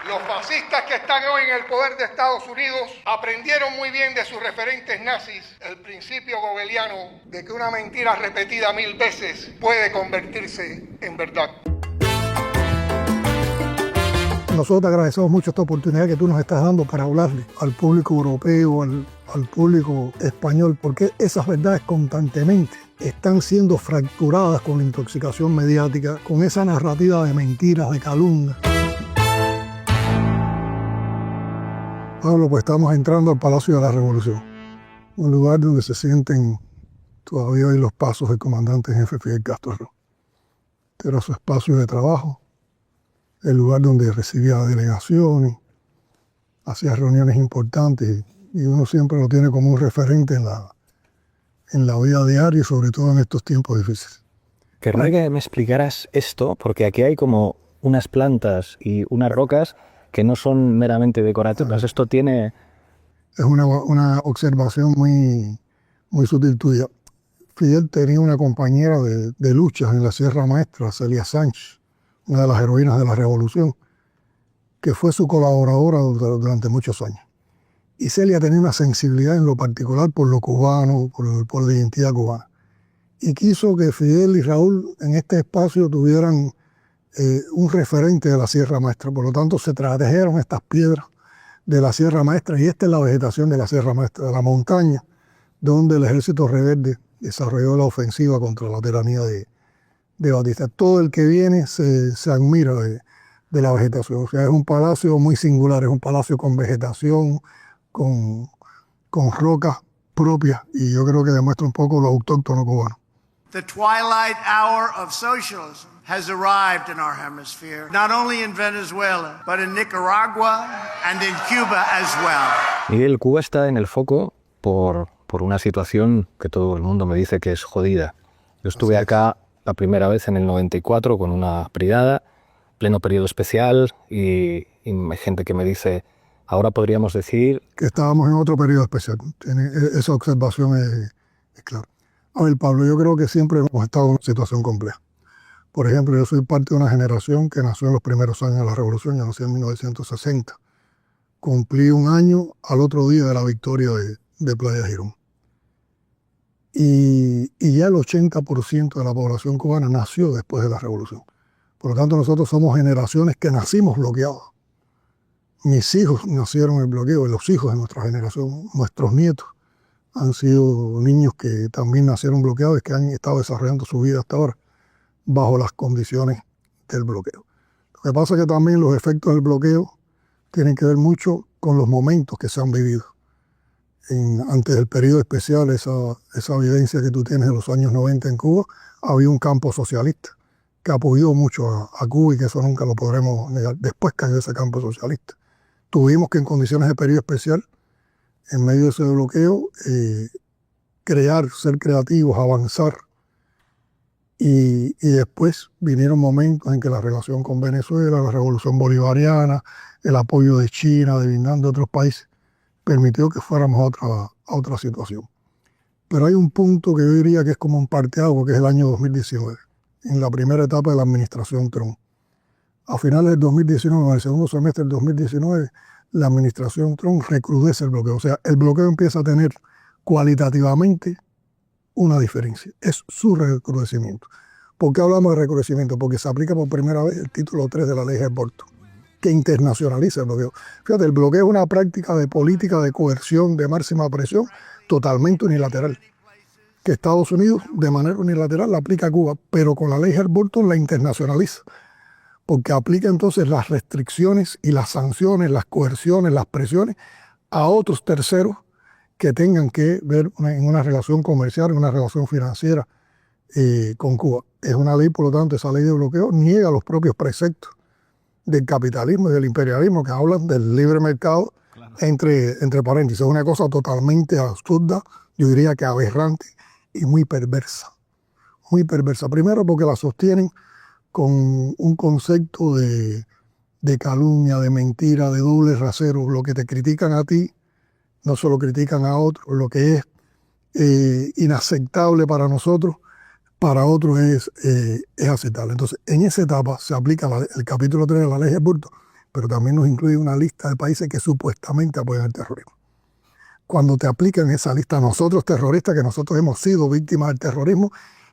Los fascistas que están hoy en el poder de Estados Unidos aprendieron muy bien de sus referentes nazis el principio gobeliano de que una mentira repetida 1000 veces puede convertirse en verdad. Nosotros te agradecemos mucho esta oportunidad que tú nos estás dando para hablarle al público europeo, al público español, porque esas verdades constantemente están siendo fracturadas con la intoxicación mediática, con esa narrativa de mentiras, de calumnias. Pablo, pues estamos entrando al Palacio de la Revolución, un lugar donde se sienten todavía hoy los pasos del comandante en jefe Fidel Castro. Era su espacio de trabajo, el lugar donde recibía delegaciones, hacía reuniones importantes y uno siempre lo tiene como un referente en la vida diaria y sobre todo en estos tiempos difíciles. Querría que me explicaras esto, porque aquí hay como unas plantas y unas rocas que no son meramente decorativas. Esto tiene... Es una observación muy sutil tuya. Fidel tenía una compañera de luchas en la Sierra Maestra, Celia Sánchez, una de las heroínas de la Revolución, que fue su colaboradora durante muchos años. Y Celia tenía una sensibilidad en lo particular por lo cubano, por la identidad cubana. Y quiso que Fidel y Raúl en este espacio tuvieran un referente de la Sierra Maestra. Por lo tanto, se trajeron estas piedras de la Sierra Maestra, y esta es la vegetación de la Sierra Maestra, de la montaña, donde el ejército rebelde desarrolló la ofensiva contra la tiranía de Batista. Todo el que viene se admira de la vegetación. O sea, es un palacio muy singular, es un palacio con vegetación, con rocas propias, y yo creo que demuestra un poco lo autóctono cubano. The twilight hour of socialism has arrived in our hemisphere, not only in Venezuela, but in Nicaragua and in Cuba as well. Miguel, Cuba está en el foco por una situación que todo el mundo me dice que es jodida. Yo estuve acá la primera vez en el 94 con una brigada, pleno periodo especial, y hay gente que me dice, ahora podríamos decir... que estábamos en otro periodo especial. Esa observación es clara. A ver, Pablo, yo creo que siempre hemos estado en una situación compleja. Por ejemplo, yo soy parte de una generación que nació en los primeros años de la Revolución, yo nací en 1960. Cumplí un año al otro día de la victoria de Playa Girón. Y ya el 80% de la población cubana nació después de la Revolución. Por lo tanto, nosotros somos generaciones que nacimos bloqueados. Mis hijos nacieron en el bloqueo, y los hijos de nuestra generación, nuestros nietos, han sido niños que también nacieron bloqueados y que han estado desarrollando su vida hasta ahora bajo las condiciones del bloqueo. Lo que pasa es que también los efectos del bloqueo tienen que ver mucho con los momentos que se han vivido. Antes del periodo especial, esa evidencia que tú tienes de los años 90 en Cuba, había un campo socialista que apoyó mucho a Cuba, y que eso nunca lo podremos negar. Después cayó ese campo socialista. Tuvimos que, en condiciones de periodo especial, en medio de ese bloqueo, ser creativos, avanzar. Y después vinieron momentos en que la relación con Venezuela, la revolución bolivariana, el apoyo de China, de Vietnam, de otros países, permitió que fuéramos a otra situación. Pero hay un punto que yo diría que es como un parteaguas, que es el año 2019, en la primera etapa de la administración Trump. A finales del 2019, en el segundo semestre del 2019, la administración Trump recrudece el bloqueo. O sea, el bloqueo empieza a tener cualitativamente una diferencia. Es su recrudecimiento. ¿Por qué hablamos de recrudecimiento? Porque se aplica por primera vez el título 3 de la ley de aborto, que internacionaliza el bloqueo. Fíjate, el bloqueo es una práctica de política de coerción de máxima presión totalmente unilateral, que Estados Unidos de manera unilateral la aplica a Cuba, pero con la ley Burton la internacionaliza, porque aplica entonces las restricciones y las sanciones, las coerciones, las presiones a otros terceros que tengan que ver en una relación comercial, en una relación financiera con Cuba. Es una ley, por lo tanto, esa ley de bloqueo niega los propios preceptos del capitalismo y del imperialismo, que hablan del libre mercado, claro, entre paréntesis. Es una cosa totalmente absurda, yo diría que aberrante y muy perversa. Muy perversa. Primero porque la sostienen con un concepto de calumnia, de mentira, de doble rasero. Lo que te critican a ti, no se lo critican a otros. Lo que es inaceptable para nosotros, para otros es aceptable. Entonces, en esa etapa se aplica el capítulo 3 de la ley de Burton, pero también nos incluye una lista de países que supuestamente apoyan el terrorismo. Cuando te aplican esa lista a nosotros terroristas, que nosotros hemos sido víctimas del terrorismo,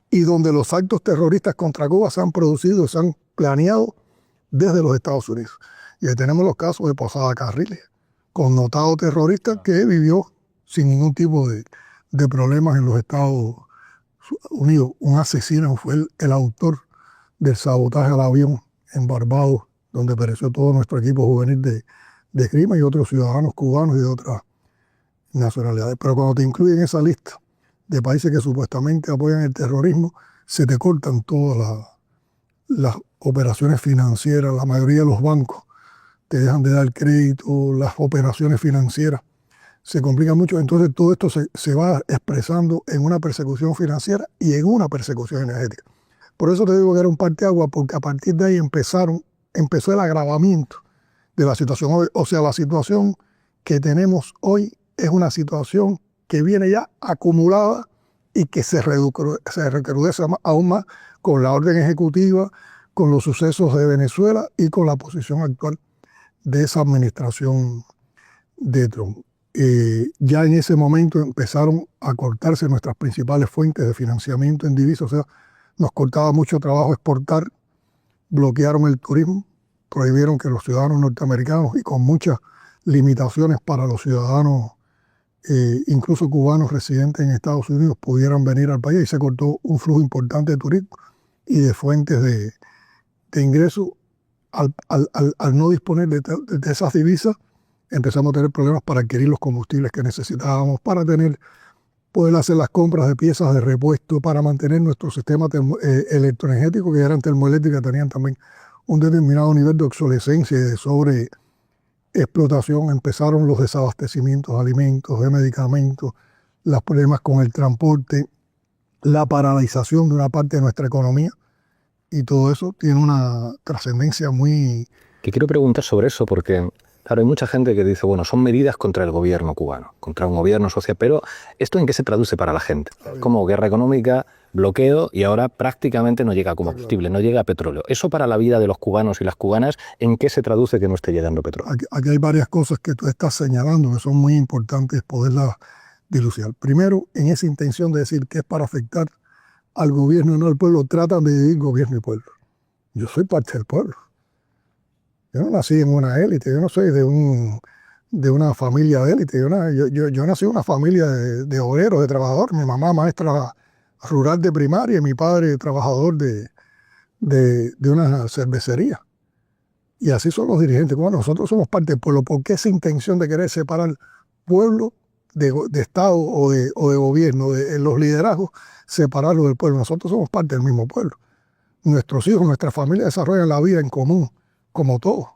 y donde los actos terroristas contra Cuba se han producido, se han planeado desde los Estados Unidos. Y ahí tenemos los casos de Posada Carriles, connotado terrorista que vivió sin ningún tipo de problemas en los Estados Unidos. Un asesino fue el autor del sabotaje al avión en Barbados, donde pereció todo nuestro equipo juvenil de crimen y otros ciudadanos cubanos y de otras nacionalidades. Pero cuando te incluyen esa lista de países que supuestamente apoyan el terrorismo, se te cortan todas las operaciones financieras, la mayoría de los bancos te dejan de dar crédito, las operaciones financieras se complican mucho, entonces todo esto se va expresando en una persecución financiera y en una persecución energética. Por eso te digo que era un parteaguas, porque a partir de ahí empezó el agravamiento de la situación hoy. O sea, la situación que tenemos hoy es una situación que viene ya acumulada y que se recrudece aún más con la orden ejecutiva, con los sucesos de Venezuela y con la posición actual de esa administración de Trump. Ya en ese momento empezaron a cortarse nuestras principales fuentes de financiamiento en divisas, o sea, nos cortaba mucho trabajo exportar, bloquearon el turismo, prohibieron que los ciudadanos norteamericanos y con muchas limitaciones para los ciudadanos, incluso cubanos residentes en Estados Unidos, pudieran venir al país y se cortó un flujo importante de turismo y de fuentes de ingresos. Al no disponer de esas divisas, empezamos a tener problemas para adquirir los combustibles que necesitábamos, para poder hacer las compras de piezas de repuesto, para mantener nuestro sistema electroenergético, que eran termoeléctricas, tenían también un determinado nivel de obsolescencia y de sobreexplotación. Empezaron los desabastecimientos de alimentos, de medicamentos, los problemas con el transporte, la paralización de una parte de nuestra economía, y todo eso tiene una trascendencia muy... Que quiero preguntar sobre eso porque, claro, hay mucha gente que dice, bueno, son medidas contra el gobierno cubano, contra un gobierno social, pero ¿esto en qué se traduce para la gente? Como guerra económica, bloqueo, y ahora prácticamente no llega combustible, no llega petróleo. ¿Eso para la vida de los cubanos y las cubanas, en qué se traduce que no esté llegando petróleo? Aquí hay varias cosas que tú estás señalando que son muy importantes poderlas dilucidar. Primero, en esa intención de decir que es para afectar al gobierno y no al pueblo, tratan de dividir gobierno y pueblo. Yo soy parte del pueblo. Yo no nací en una élite, yo no soy de una familia de élite. Yo nací en una familia de obreros, de trabajadores. Mi mamá maestra rural de primaria y mi padre trabajador de una cervecería. Y así son los dirigentes. Bueno, nosotros somos parte del pueblo. ¿Por qué esa intención de querer separar pueblo de Estado o de gobierno, de los liderazgos, separarlo del pueblo? Nosotros somos parte del mismo pueblo. Nuestros hijos, nuestra familia desarrollan la vida en común, como todos.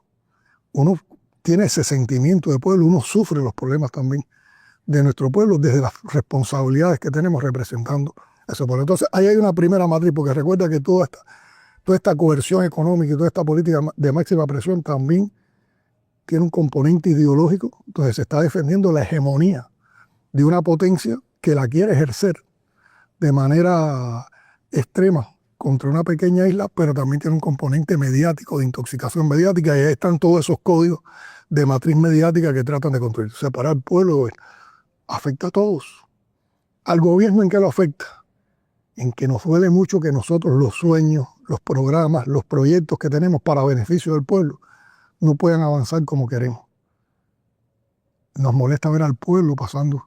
Uno tiene ese sentimiento de pueblo, uno sufre los problemas también de nuestro pueblo desde las responsabilidades que tenemos representando ese pueblo. Entonces, ahí hay una primera matriz, porque recuerda que toda esta coerción económica y toda esta política de máxima presión también tiene un componente ideológico. Entonces, se está defendiendo la hegemonía de una potencia que la quiere ejercer de manera extrema contra una pequeña isla, pero también tiene un componente mediático, de intoxicación mediática, y ahí están todos esos códigos de matriz mediática que tratan de construir. Separar el pueblo afecta a todos. ¿Al gobierno en qué lo afecta? En que nos duele mucho que nosotros los sueños, los programas, los proyectos que tenemos para beneficio del pueblo no puedan avanzar como queremos. Nos molesta ver al pueblo pasando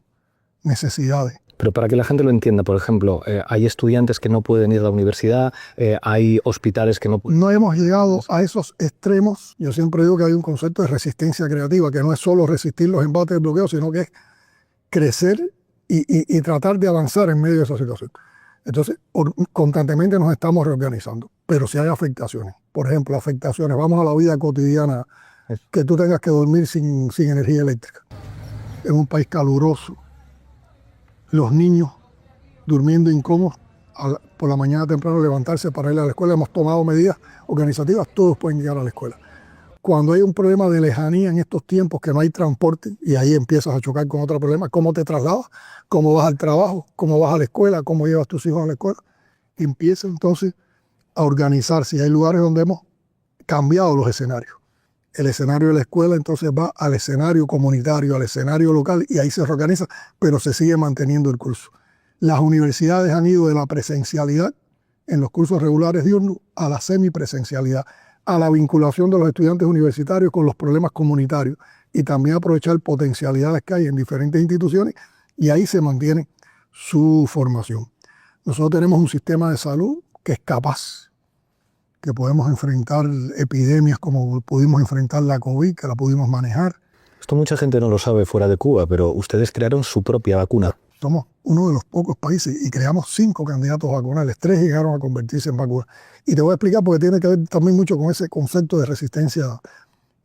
necesidades. Pero para que la gente lo entienda, por ejemplo, hay estudiantes que no pueden ir a la universidad, hay hospitales que no pueden... No hemos llegado a esos extremos. Yo siempre digo que hay un concepto de resistencia creativa, que no es solo resistir los embates del bloqueo, sino que es crecer y tratar de avanzar en medio de esa situación. Entonces, constantemente nos estamos reorganizando, pero si hay afectaciones. Por ejemplo, afectaciones, vamos a la vida cotidiana, que tú tengas que dormir sin energía eléctrica. En un país caluroso, los niños durmiendo incómodos, por la mañana temprano levantarse para ir a la escuela. Hemos tomado medidas organizativas, todos pueden llegar a la escuela. Cuando hay un problema de lejanía en estos tiempos, que no hay transporte, y ahí empiezas a chocar con otro problema, ¿cómo te trasladas? ¿Cómo vas al trabajo? ¿Cómo vas a la escuela? ¿Cómo llevas a tus hijos a la escuela? Empieza entonces a organizarse, y hay lugares donde hemos cambiado los escenarios. El escenario de la escuela entonces va al escenario comunitario, al escenario local, y ahí se reorganiza, pero se sigue manteniendo el curso. Las universidades han ido de la presencialidad en los cursos regulares diurnos a la semipresencialidad, a la vinculación de los estudiantes universitarios con los problemas comunitarios y también aprovechar potencialidades que hay en diferentes instituciones, y ahí se mantiene su formación. Nosotros tenemos un sistema de salud que es capaz, que podemos enfrentar epidemias como pudimos enfrentar la COVID, que la pudimos manejar. Esto mucha gente no lo sabe fuera de Cuba, pero ustedes crearon su propia vacuna. Somos uno de los pocos países y creamos 5 candidatos vacunales, 3 llegaron a convertirse en vacunas. Y te voy a explicar porque tiene que ver también mucho con ese concepto de resistencia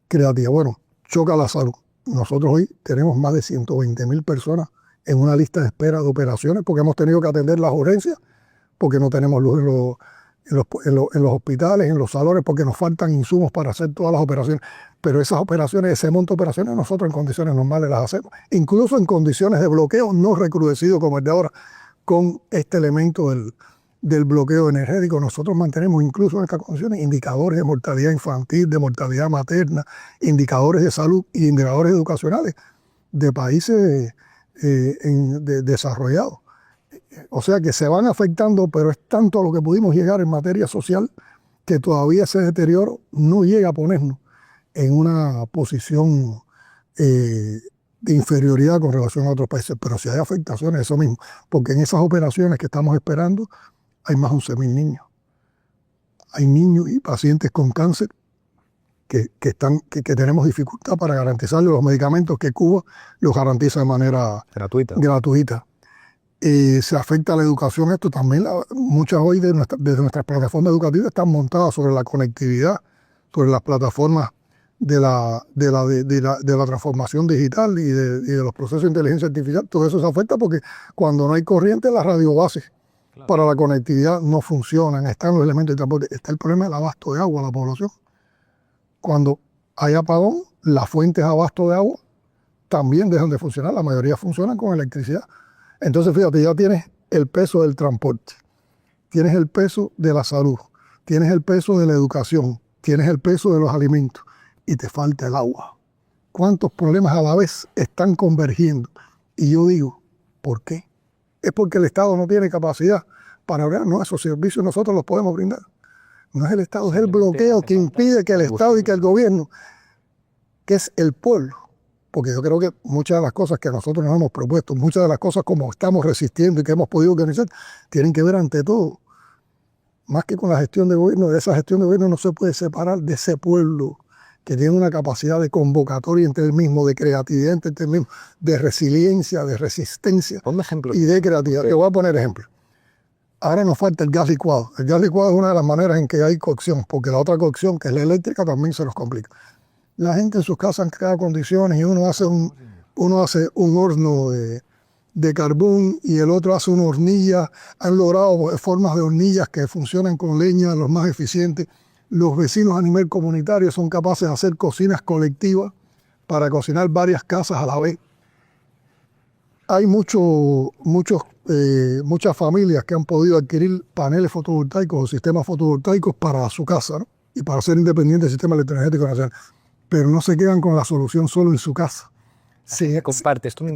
creativa. Bueno, choca la salud. Nosotros hoy tenemos más de 120.000 personas en una lista de espera de operaciones porque hemos tenido que atender las urgencias, porque no tenemos luz en los hospitales, en los salones, porque nos faltan insumos para hacer todas las operaciones. Pero esas operaciones, ese monto de operaciones, nosotros en condiciones normales las hacemos. Incluso en condiciones de bloqueo no recrudecido como el de ahora, con este elemento del bloqueo energético, nosotros mantenemos incluso en estas condiciones indicadores de mortalidad infantil, de mortalidad materna, indicadores de salud y indicadores educacionales de países desarrollados. O sea que se van afectando, pero es tanto a lo que pudimos llegar en materia social que todavía ese deterioro no llega a ponernos en una posición de inferioridad con relación a otros países. Pero si hay afectaciones, eso mismo, porque en esas operaciones que estamos esperando hay más de 11.000 niños. Hay niños y pacientes con cáncer que tenemos dificultad para garantizarles los medicamentos que Cuba los garantiza de manera gratuita. Se afecta a la educación. Esto también, muchas hoy de nuestras plataformas educativas están montadas sobre la conectividad, sobre las plataformas de la transformación digital y de los procesos de inteligencia artificial. Todo eso se afecta porque cuando no hay corriente, las radiobases para la conectividad no funcionan, están los elementos de transporte. Está el problema del abasto de agua a la población. Cuando hay apagón, las fuentes de abasto de agua también dejan de funcionar. La mayoría funcionan con electricidad. Entonces, fíjate, ya tienes el peso del transporte, tienes el peso de la salud, tienes el peso de la educación, tienes el peso de los alimentos y te falta el agua. ¿Cuántos problemas a la vez están convergiendo? Y yo digo, ¿por qué? Es porque el Estado no tiene capacidad para brindar esos servicios, nosotros los podemos brindar. No es el Estado, es el bloqueo que impide que el Estado y que el gobierno, que es el pueblo, porque yo creo que muchas de las cosas que nosotros nos hemos propuesto, muchas de las cosas como estamos resistiendo y que hemos podido organizar, tienen que ver ante todo, más que con la gestión de gobierno, de esa gestión de gobierno no se puede separar de ese pueblo que tiene una capacidad de convocatoria entre el mismo, de creatividad entre el mismo, de resiliencia, de resistencia y de creatividad. Te voy a poner ejemplo. Ahora nos falta el gas licuado. El gas licuado es una de las maneras en que hay cocción, porque la otra cocción, que es la eléctrica, también se nos complica. La gente en sus casas crea condiciones y uno hace un horno de carbón y el otro hace una hornilla. Han logrado formas de hornillas que funcionan con leña, los más eficientes. Los vecinos a nivel comunitario son capaces de hacer cocinas colectivas para cocinar varias casas a la vez. Hay muchas familias que han podido adquirir paneles fotovoltaicos o sistemas fotovoltaicos para su casa, ¿no? Y para ser independientes del sistema electroenergético nacional. Pero no se quedan con la solución solo en su casa. Sí,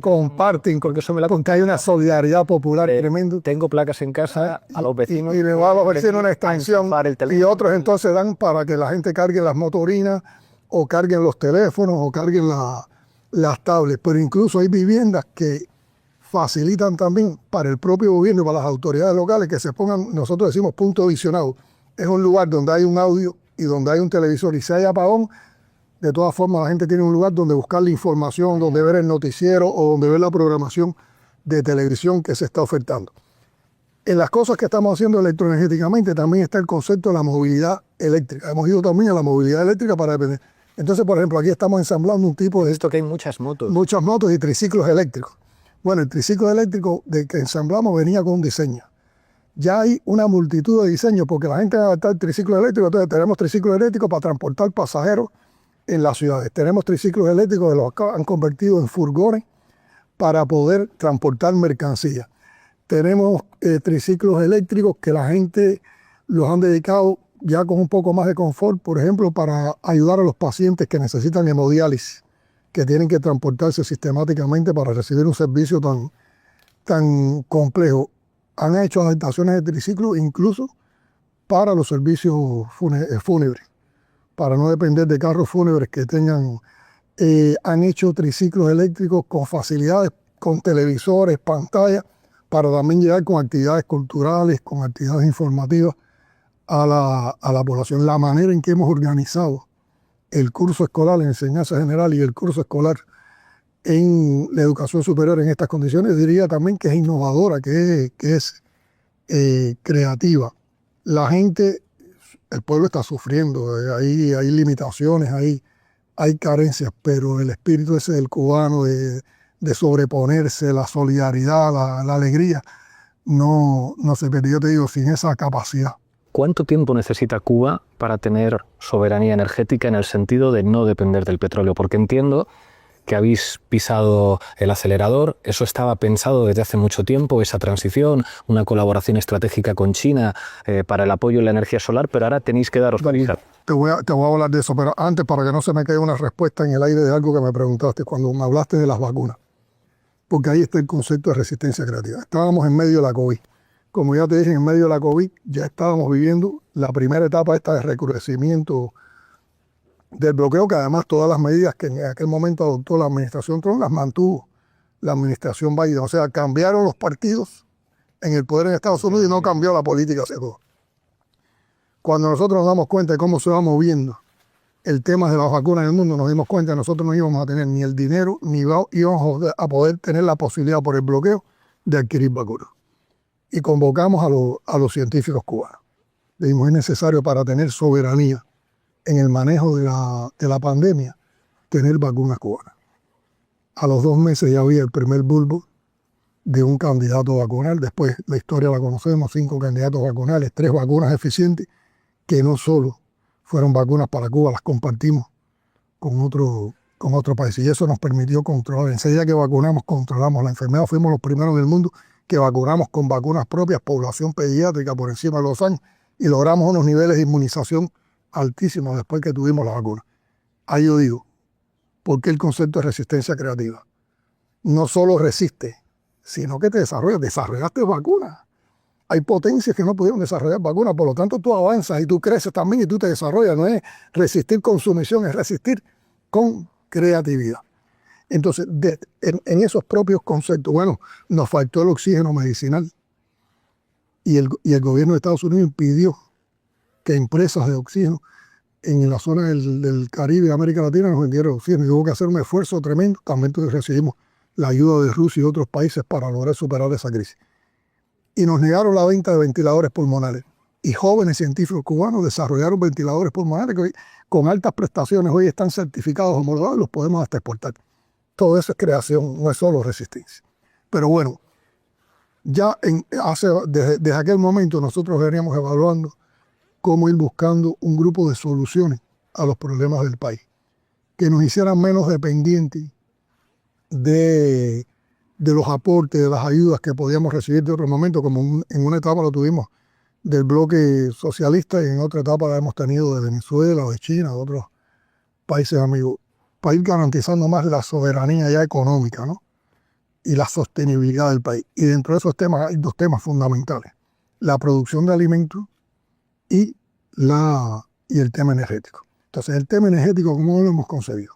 comparten, porque eso me la conté. Hay una solidaridad popular tremenda. Tengo placas en casa a los vecinos. Y le va a los vecinos una extensión. Y otros entonces dan para que la gente cargue las motorinas, o carguen los teléfonos, o carguen las tablets. Pero incluso hay viviendas que facilitan también para el propio gobierno y para las autoridades locales que se pongan, nosotros decimos punto visionado. Es un lugar donde hay un audio y donde hay un televisor. Y si hay apagón, de todas formas, la gente tiene un lugar donde buscar la información, donde ver el noticiero o donde ver la programación de televisión que se está ofertando. En las cosas que estamos haciendo electroenergéticamente también está el concepto de la movilidad eléctrica. Hemos ido también a la movilidad eléctrica para depender. Entonces, por ejemplo, aquí estamos ensamblando un tipo de... Esto que hay muchas motos. Muchas motos y triciclos eléctricos. Bueno, el triciclo eléctrico de que ensamblamos venía con un diseño. Ya hay una multitud de diseños porque la gente va a adaptar triciclos eléctricos. Entonces, tenemos triciclos eléctricos para transportar pasajeros en las ciudades. Tenemos triciclos eléctricos que los han convertido en furgones para poder transportar mercancías. Tenemos triciclos eléctricos que la gente los han dedicado ya con un poco más de confort, por ejemplo, para ayudar a los pacientes que necesitan hemodiálisis, que tienen que transportarse sistemáticamente para recibir un servicio tan complejo. Han hecho adaptaciones de triciclo incluso para los servicios fúnebres, para no depender de carros fúnebres que tengan. Han hecho triciclos eléctricos con facilidades, con televisores, pantallas, para también llegar con actividades culturales, con actividades informativas a la población. La manera en que hemos organizado el curso escolar en enseñanza general y el curso escolar en la educación superior en estas condiciones, diría también que es innovadora, que es creativa. La gente, el pueblo está sufriendo, hay limitaciones, hay carencias, pero el espíritu ese del cubano de sobreponerse, la solidaridad, la alegría, no se pierde. Yo te digo, sin esa capacidad. ¿Cuánto tiempo necesita Cuba para tener soberanía energética en el sentido de no depender del petróleo? Porque entiendo que habéis pisado el acelerador, eso estaba pensado desde hace mucho tiempo, esa transición, una colaboración estratégica con China para el apoyo en la energía solar, pero ahora tenéis que daros prisa. Te voy a hablar de eso, pero antes, para que no se me quede una respuesta en el aire de algo que me preguntaste cuando me hablaste de las vacunas, porque ahí está el concepto de resistencia creativa. Estábamos en medio de la COVID. Como ya te dije, en medio de la COVID ya estábamos viviendo la primera etapa esta de recrudecimiento del bloqueo, que además todas las medidas que en aquel momento adoptó la administración Trump las mantuvo la administración Biden. O sea, cambiaron los partidos en el poder en Estados Unidos y no cambió la política hacia todo. Cuando nosotros nos damos cuenta de cómo se va moviendo el tema de las vacunas en el mundo, nos dimos cuenta que nosotros no íbamos a tener ni el dinero, ni íbamos a poder tener la posibilidad por el bloqueo de adquirir vacunas. Y convocamos a los científicos cubanos. Le dijimos, es necesario para tener soberanía en el manejo de la pandemia, tener vacunas cubanas. A los 2 meses ya había el primer bulbo de un candidato vacunal. Después la historia la conocemos, 5 candidatos vacunales, 3 vacunas eficientes, que no solo fueron vacunas para Cuba, las compartimos con otro país. Y eso nos permitió controlar. Enseguida que vacunamos, controlamos la enfermedad. Fuimos los primeros del mundo que vacunamos con vacunas propias, población pediátrica por encima de los años, y logramos unos niveles de inmunización altísimos después que tuvimos la vacuna. Ahí yo digo, ¿por qué el concepto de resistencia creativa? No solo resiste, sino que te desarrollaste vacunas. Hay potencias que no pudieron desarrollar vacunas, por lo tanto tú avanzas y tú creces también y tú te desarrollas. No es resistir con sumisión, es resistir con creatividad. Entonces, en esos propios conceptos, bueno, nos faltó el oxígeno medicinal y el gobierno de Estados Unidos impidió que empresas de oxígeno en la zona del Caribe y América Latina nos vendieron oxígeno. Y hubo que hacer un esfuerzo tremendo. También recibimos la ayuda de Rusia y otros países para lograr superar esa crisis. Y nos negaron la venta de ventiladores pulmonares. Y jóvenes científicos cubanos desarrollaron ventiladores pulmonares que hoy, con altas prestaciones, hoy están certificados, homologados, y los podemos hasta exportar. Todo eso es creación, no es solo resistencia. Pero bueno, ya desde aquel momento nosotros veníamos evaluando cómo ir buscando un grupo de soluciones a los problemas del país, que nos hicieran menos dependientes de los aportes, de las ayudas que podíamos recibir de otros momentos, como en una etapa lo tuvimos del bloque socialista y en otra etapa la hemos tenido de Venezuela o de China, de otros países amigos, para ir garantizando más la soberanía ya económica, ¿no? Y la sostenibilidad del país. Y dentro de esos temas hay 2 temas fundamentales: la producción de alimentos y el tema energético. Entonces, el tema energético, ¿cómo lo hemos concebido?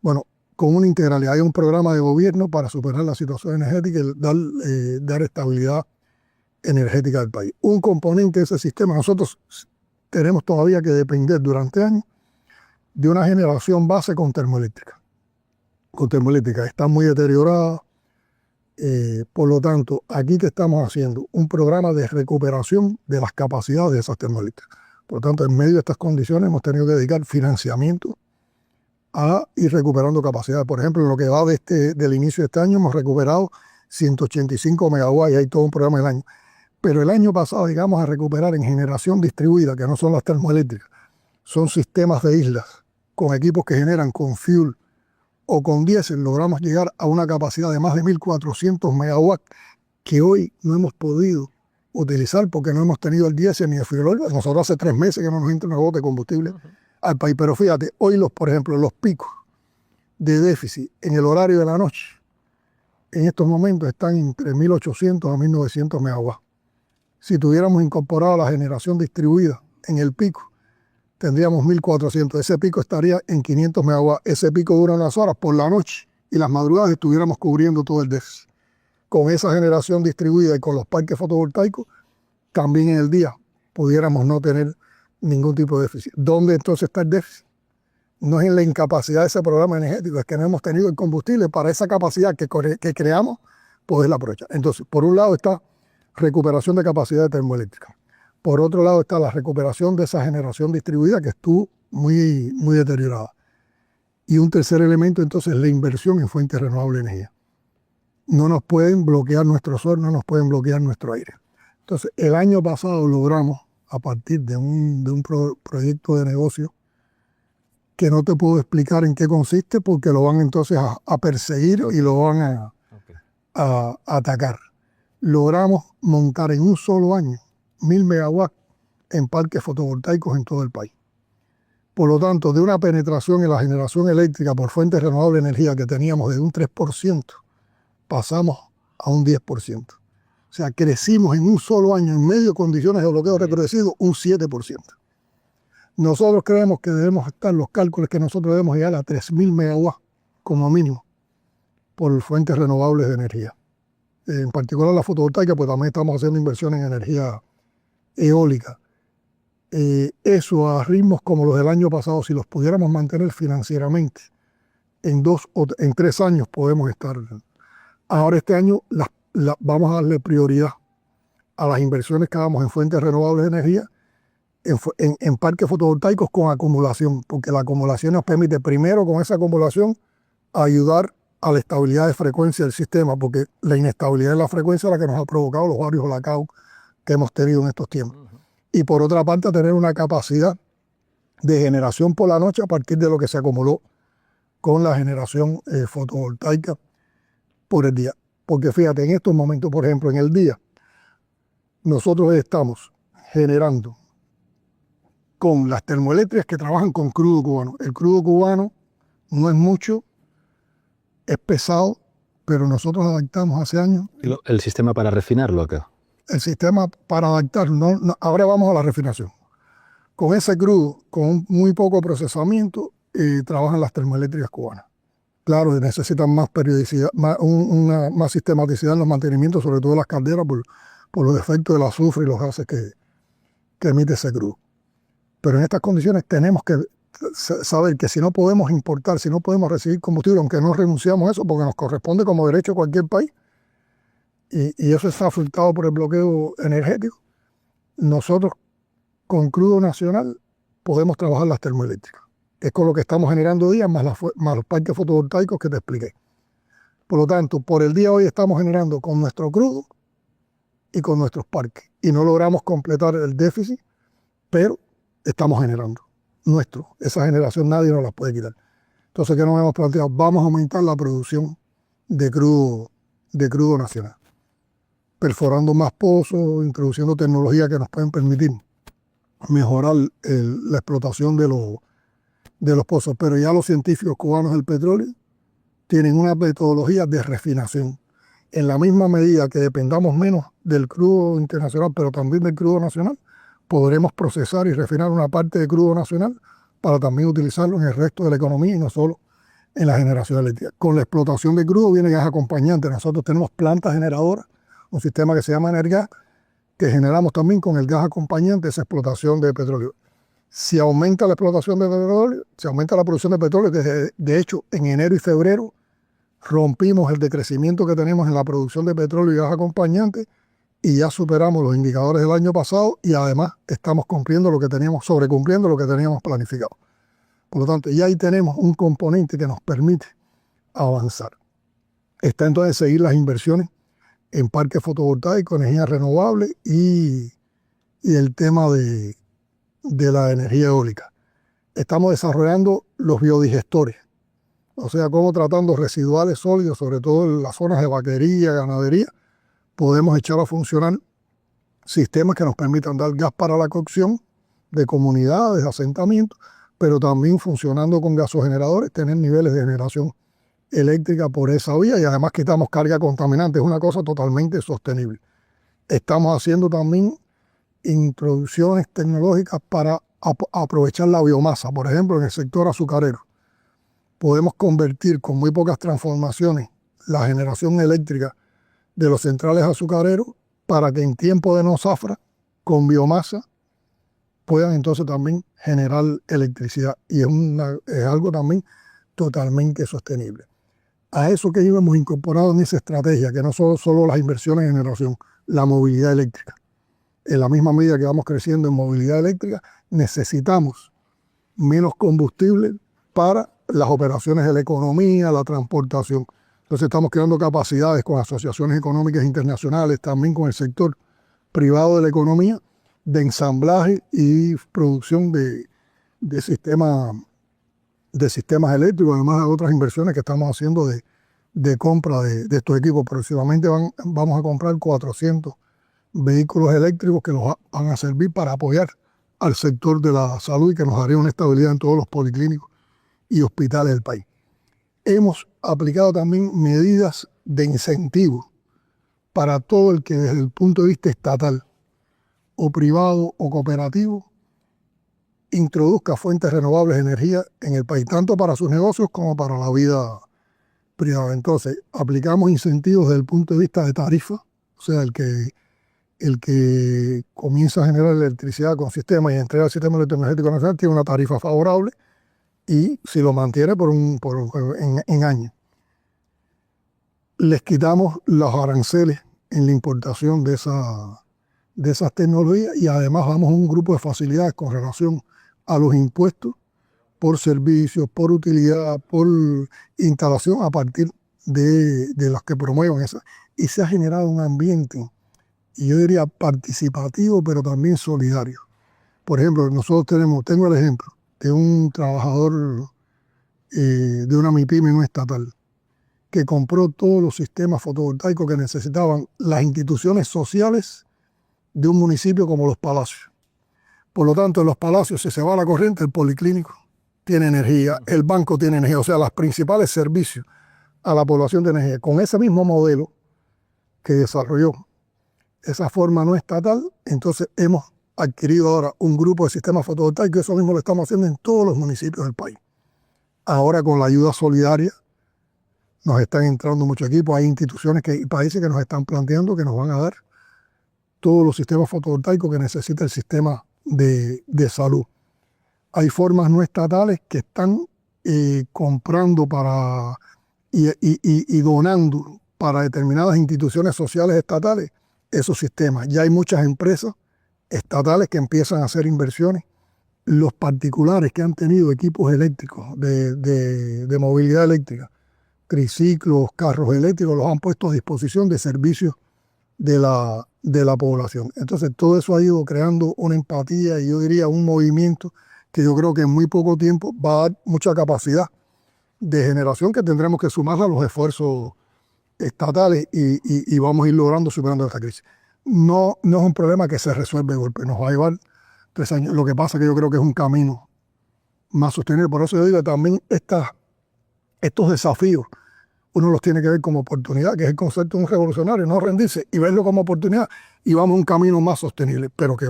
Bueno, con una integralidad. Hay un programa de gobierno para superar la situación energética y dar estabilidad energética del país. Un componente de ese sistema, nosotros tenemos todavía que depender durante años de una generación base con termoeléctrica. Está muy deteriorada. Por lo tanto, aquí te estamos haciendo un programa de recuperación de las capacidades de esas termoeléctricas. Por lo tanto, en medio de estas condiciones hemos tenido que dedicar financiamiento a ir recuperando capacidades. Por ejemplo, en lo que va del inicio de este año hemos recuperado 185 megawatts y hay todo un programa del año. Pero el año pasado llegamos a recuperar en generación distribuida, que no son las termoeléctricas, son sistemas de islas con equipos que generan con fuel o con diésel, logramos llegar a una capacidad de más de 1.400 megawatts que hoy no hemos podido utilizar porque no hemos tenido el diésel ni el friolero. Nosotros hace 3 meses que no nos entra una gota de combustible al país. Pero fíjate, hoy por ejemplo, los picos de déficit en el horario de la noche, en estos momentos están entre 1.800 a 1.900 megawatts. Si tuviéramos incorporado la generación distribuida en el pico, tendríamos 1.400. Ese pico estaría en 500 megawatts. Ese pico dura unas horas por la noche y las madrugadas estuviéramos cubriendo todo el déficit. Con esa generación distribuida y con los parques fotovoltaicos, también en el día pudiéramos no tener ningún tipo de déficit. ¿Dónde entonces está el déficit? No es en la incapacidad de ese programa energético, es que no hemos tenido el combustible para esa capacidad que creamos, poderla aprovechar. Entonces, por un lado está recuperación de capacidad termoeléctrica. Por otro lado está la recuperación de esa generación distribuida que estuvo muy, muy deteriorada. Y un tercer elemento entonces es la inversión en fuentes renovables de energía. No nos pueden bloquear nuestro sol, no nos pueden bloquear nuestro aire. Entonces, el año pasado logramos, a partir de un proyecto de negocio, que no te puedo explicar en qué consiste, porque lo van entonces a perseguir y lo van a atacar. Logramos montar en un solo año 1.000 megawatts en parques fotovoltaicos en todo el país. Por lo tanto, de una penetración en la generación eléctrica por fuentes renovables de energía que teníamos de un 3%, pasamos a un 10%. O sea, crecimos en un solo año, en medio de condiciones de bloqueo recrudecido, un 7%. Nosotros creemos que debemos estar, los cálculos que nosotros debemos llegar a 3.000 megawatts como mínimo por fuentes renovables de energía. En particular la fotovoltaica, pues también estamos haciendo inversiones en energía eólica. Eso a ritmos como los del año pasado, si los pudiéramos mantener financieramente, en 2 o 3 años podemos estar. Ahora este año vamos a darle prioridad a las inversiones que hagamos en fuentes renovables de energía, en parques fotovoltaicos con acumulación, porque la acumulación nos permite primero con esa acumulación ayudar a la estabilidad de frecuencia del sistema, porque la inestabilidad de la frecuencia es la que nos ha provocado los varios blackouts que hemos tenido en estos tiempos. Y por otra parte, tener una capacidad de generación por la noche a partir de lo que se acumuló con la generación fotovoltaica por el día. Porque fíjate, en estos momentos, por ejemplo, en el día, nosotros estamos generando con las termoeléctricas que trabajan con crudo cubano. El crudo cubano no es mucho, es pesado, pero nosotros adaptamos hace años. ¿El sistema para refinarlo acá? El sistema para adaptar, ahora vamos a la refinación. Con ese crudo, con muy poco procesamiento, trabajan las termoeléctricas cubanas. Claro, necesitan más periodicidad, más sistematicidad en los mantenimientos, sobre todo las calderas, por los efectos del azufre y los gases que emite ese crudo. Pero en estas condiciones tenemos que saber que si no podemos importar, si no podemos recibir combustible, aunque no renunciamos a eso, porque nos corresponde como derecho a cualquier país, y eso está afectado por el bloqueo energético, nosotros con crudo nacional podemos trabajar las termoeléctricas, que es con lo que estamos generando días, más los parques fotovoltaicos que te expliqué. Por lo tanto, por el día de hoy estamos generando con nuestro crudo y con nuestros parques, y no logramos completar el déficit, pero estamos generando esa generación nadie nos la puede quitar. Entonces, ¿qué nos hemos planteado? Vamos a aumentar la producción de crudo nacional, perforando más pozos, introduciendo tecnologías que nos pueden permitir mejorar la explotación de los pozos. Pero ya los científicos cubanos del petróleo tienen una metodología de refinación. En la misma medida que dependamos menos del crudo internacional, pero también del crudo nacional, podremos procesar y refinar una parte de crudo nacional para también utilizarlo en el resto de la economía y no solo en la generación eléctrica. Con la explotación de crudo viene gas acompañante. Nosotros tenemos plantas generadoras, un sistema que se llama Energas, que generamos también con el gas acompañante esa explotación de petróleo. Si aumenta la explotación de petróleo, si aumenta la producción de petróleo, que de hecho en enero y febrero rompimos el decrecimiento que tenemos en la producción de petróleo y gas acompañante, y ya superamos los indicadores del año pasado y además estamos sobrecumpliendo lo que teníamos planificado. Por lo tanto, ya ahí tenemos un componente que nos permite avanzar. Está entonces seguir las inversiones en parques fotovoltaicos, energía renovable y el tema de la energía eólica. Estamos desarrollando los biodigestores, o sea, cómo tratando residuales sólidos, sobre todo en las zonas de vaquería, ganadería, podemos echar a funcionar sistemas que nos permitan dar gas para la cocción de comunidades, de asentamientos, pero también funcionando con gasogeneradores, tener niveles de generación eléctrica por esa vía y además quitamos carga contaminante. Es una cosa totalmente sostenible. Estamos haciendo también introducciones tecnológicas para aprovechar la biomasa. Por ejemplo, en el sector azucarero, podemos convertir con muy pocas transformaciones la generación eléctrica de los centrales azucareros para que en tiempo de no zafra, con biomasa, puedan entonces también generar electricidad. Y es algo también totalmente sostenible. A eso que hemos incorporado en esa estrategia, que no son solo las inversiones en generación, la movilidad eléctrica. En la misma medida que vamos creciendo en movilidad eléctrica, necesitamos menos combustible para las operaciones de la economía, la transportación. Entonces estamos creando capacidades con asociaciones económicas internacionales, también con el sector privado de la economía, de ensamblaje y producción de sistemas eléctricos, además de otras inversiones que estamos haciendo de compra de estos equipos. Próximamente vamos a comprar 400 vehículos eléctricos que nos van a servir para apoyar al sector de la salud y que nos daría una estabilidad en todos los policlínicos y hospitales del país. Hemos aplicado también medidas de incentivo para todo el que desde el punto de vista estatal o privado o cooperativo introduzca fuentes renovables de energía en el país, tanto para sus negocios como para la vida privada. Entonces, aplicamos incentivos desde el punto de vista de tarifa, o sea, el que comienza a generar electricidad con sistemas y entrega al sistema electroenergético nacional tiene una tarifa favorable y si lo mantiene en años. Les quitamos los aranceles en la importación de esas tecnologías y además damos un grupo de facilidades con relación a los impuestos por servicios, por utilidad, por instalación a partir de las que promuevan esa. Y se ha generado un ambiente, y yo diría participativo, pero también solidario. Por ejemplo, tengo el ejemplo de un trabajador de una MIPYME no estatal que compró todos los sistemas fotovoltaicos que necesitaban las instituciones sociales de un municipio como Los Palacios. Por lo tanto, en Los Palacios, si se va la corriente, el policlínico tiene energía, el banco tiene energía, o sea, los principales servicios a la población de energía. Con ese mismo modelo que desarrolló esa forma no estatal, entonces hemos adquirido ahora un grupo de sistemas fotovoltaicos y eso mismo lo estamos haciendo en todos los municipios del país. Ahora con la ayuda solidaria nos están entrando muchos equipos, hay instituciones y países que nos están planteando que nos van a dar todos los sistemas fotovoltaicos que necesita el sistema de salud. Hay formas no estatales que están comprando y donando para determinadas instituciones sociales estatales esos sistemas. Ya hay muchas empresas estatales que empiezan a hacer inversiones. Los particulares que han tenido equipos eléctricos de movilidad eléctrica, triciclos, carros eléctricos, los han puesto a disposición de servicios de la población. Entonces todo eso ha ido creando una empatía y yo diría un movimiento que yo creo que en muy poco tiempo va a dar mucha capacidad de generación que tendremos que sumar a los esfuerzos estatales y vamos a ir logrando superando esta crisis. No es un problema que se resuelve de golpe, nos va a llevar 3 años. Lo que pasa es que yo creo que es un camino más sostenible. Por eso yo digo que también estos desafíos uno los tiene que ver como oportunidad, que es el concepto de un revolucionario, no rendirse y verlo como oportunidad y vamos a un camino más sostenible, pero que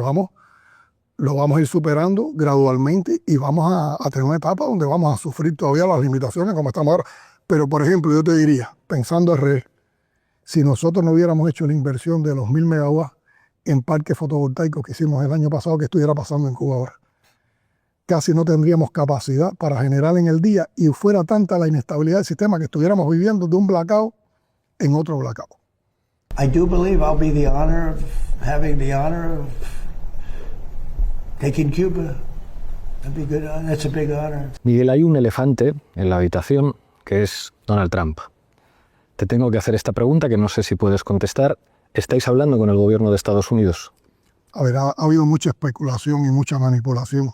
lo vamos a ir superando gradualmente y vamos a tener una etapa donde vamos a sufrir todavía las limitaciones como estamos ahora. Pero, por ejemplo, yo te diría, pensando en red, si nosotros no hubiéramos hecho la inversión de los 1000 megawatts en parques fotovoltaicos que hicimos el año pasado, que estuviera pasando en Cuba ahora, casi no tendríamos capacidad para generar en el día y fuera tanta la inestabilidad del sistema que estuviéramos viviendo de un blackout en otro blackout. I do believe I'll be having the honor of taking Cuba. That'd be good. That's a big honor. Miguel, hay un elefante en la habitación que es Donald Trump. Te tengo que hacer esta pregunta que no sé si puedes contestar. ¿Estáis hablando con el gobierno de Estados Unidos? A ver, ha habido mucha especulación y mucha manipulación.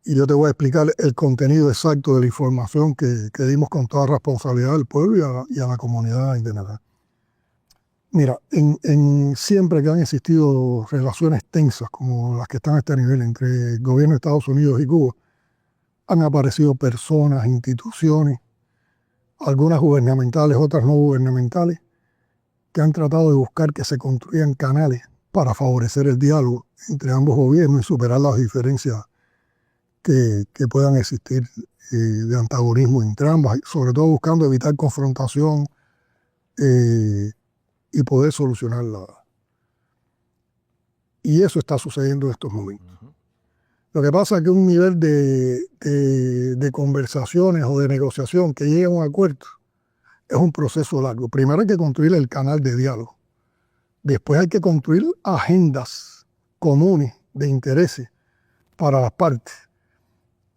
Y yo te voy a explicar el contenido exacto de la información que dimos con toda responsabilidad al pueblo y a la comunidad internacional. Mira, siempre que han existido relaciones tensas como las que están a este nivel entre el gobierno de Estados Unidos y Cuba, han aparecido personas, instituciones, algunas gubernamentales, otras no gubernamentales, que han tratado de buscar que se construyan canales para favorecer el diálogo entre ambos gobiernos y superar las diferencias que puedan existir de antagonismo entre ambas, sobre todo buscando evitar confrontación y poder solucionarla. Y eso está sucediendo en estos momentos. Lo que pasa es que un nivel de conversaciones o de negociación que llegue a un acuerdo es un proceso largo. Primero hay que construir el canal de diálogo. Después hay que construir agendas comunes de intereses para las partes.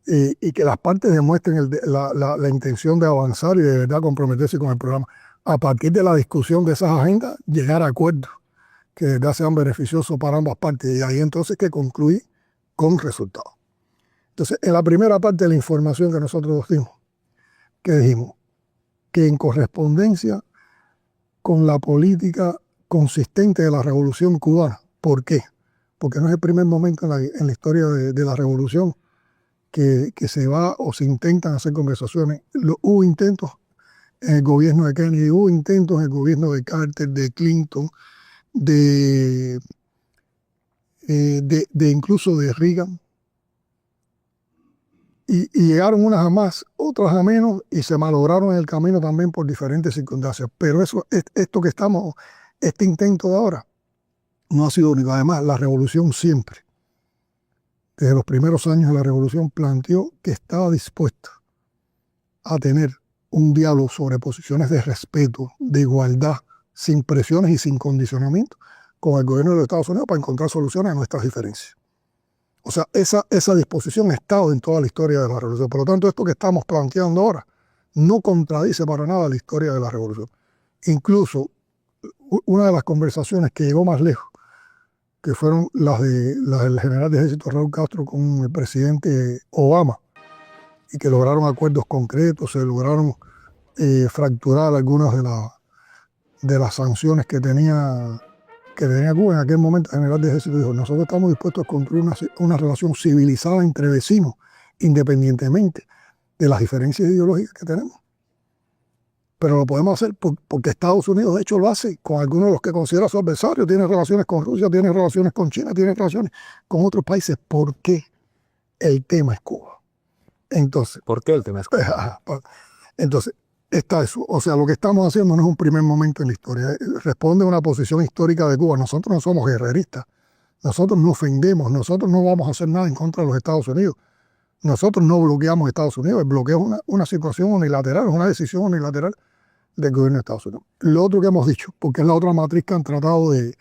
Y que las partes demuestren la intención de avanzar y de verdad comprometerse con el programa. A partir de la discusión de esas agendas, llegar a acuerdos que de verdad sean beneficiosos para ambas partes. Y ahí entonces que concluir con resultados. Entonces, en la primera parte de la información que nosotros dimos, que dijimos que en correspondencia con la política consistente de la Revolución Cubana. ¿Por qué? Porque no es el primer momento en la historia de la Revolución que se va o se intentan hacer conversaciones. Hubo intentos en el gobierno de Kennedy, hubo intentos en el gobierno de Carter, de Clinton, de incluso de Reagan, y llegaron unas a más, otras a menos, y se malograron en el camino también por diferentes circunstancias. Pero este intento de ahora no ha sido único. Además, la revolución siempre, desde los primeros años de la revolución, planteó que estaba dispuesta a tener un diálogo sobre posiciones de respeto, de igualdad, sin presiones y sin condicionamiento, con el gobierno de los Estados Unidos para encontrar soluciones a nuestras diferencias. O sea, esa disposición ha estado en toda la historia de la revolución. Por lo tanto, esto que estamos planteando ahora no contradice para nada la historia de la revolución. Incluso una de las conversaciones que llegó más lejos, que fueron las del general de ejército Raúl Castro con el presidente Obama, y que lograron acuerdos concretos, se lograron fracturar algunas de las sanciones que tenía Cuba. En aquel momento el general de ejército dijo: nosotros estamos dispuestos a construir una relación civilizada entre vecinos, independientemente de las diferencias ideológicas que tenemos. Pero lo podemos hacer porque Estados Unidos, de hecho, lo hace con algunos de los que considera su adversario. Tiene relaciones con Rusia, tiene relaciones con China, tiene relaciones con otros países. ¿Por qué? El tema es Cuba. Entonces, ¿por qué el tema es Cuba? Entonces, está eso. O sea, lo que estamos haciendo no es un primer momento en la historia. Responde a una posición histórica de Cuba. Nosotros no somos guerreristas. Nosotros no ofendemos. Nosotros no vamos a hacer nada en contra de los Estados Unidos. Nosotros no bloqueamos a Estados Unidos. El bloqueo es una situación unilateral, es una decisión unilateral del gobierno de Estados Unidos. Lo otro que hemos dicho, porque es la otra matriz que han tratado de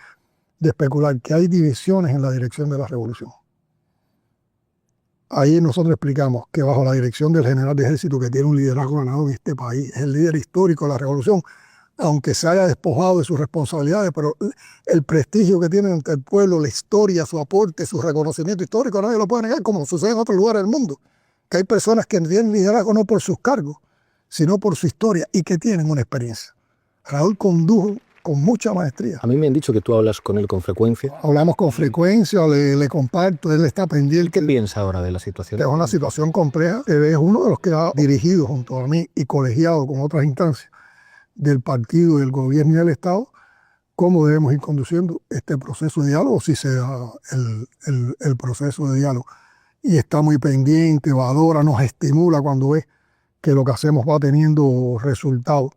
especular, que hay divisiones en la dirección de la revolución. Ahí nosotros explicamos que bajo la dirección del general de ejército, que tiene un liderazgo ganado en este país, es el líder histórico de la revolución, aunque se haya despojado de sus responsabilidades, pero el prestigio que tiene ante el pueblo, la historia, su aporte, su reconocimiento histórico, nadie lo puede negar, como sucede en otros lugares del mundo, que hay personas que tienen liderazgo no por sus cargos, sino por su historia y que tienen una experiencia. Raúl condujo con mucha maestría. A mí me han dicho que tú hablas con él con frecuencia. Hablamos con frecuencia, le comparto, él está pendiente. ¿Qué piensa ahora de la situación? Es una situación compleja. Es uno de los que ha dirigido junto a mí y colegiado con otras instancias del partido, del gobierno y del Estado, cómo debemos ir conduciendo este proceso de diálogo, si se da el proceso de diálogo. Y está muy pendiente, valora, nos estimula cuando ve que lo que hacemos va teniendo resultados.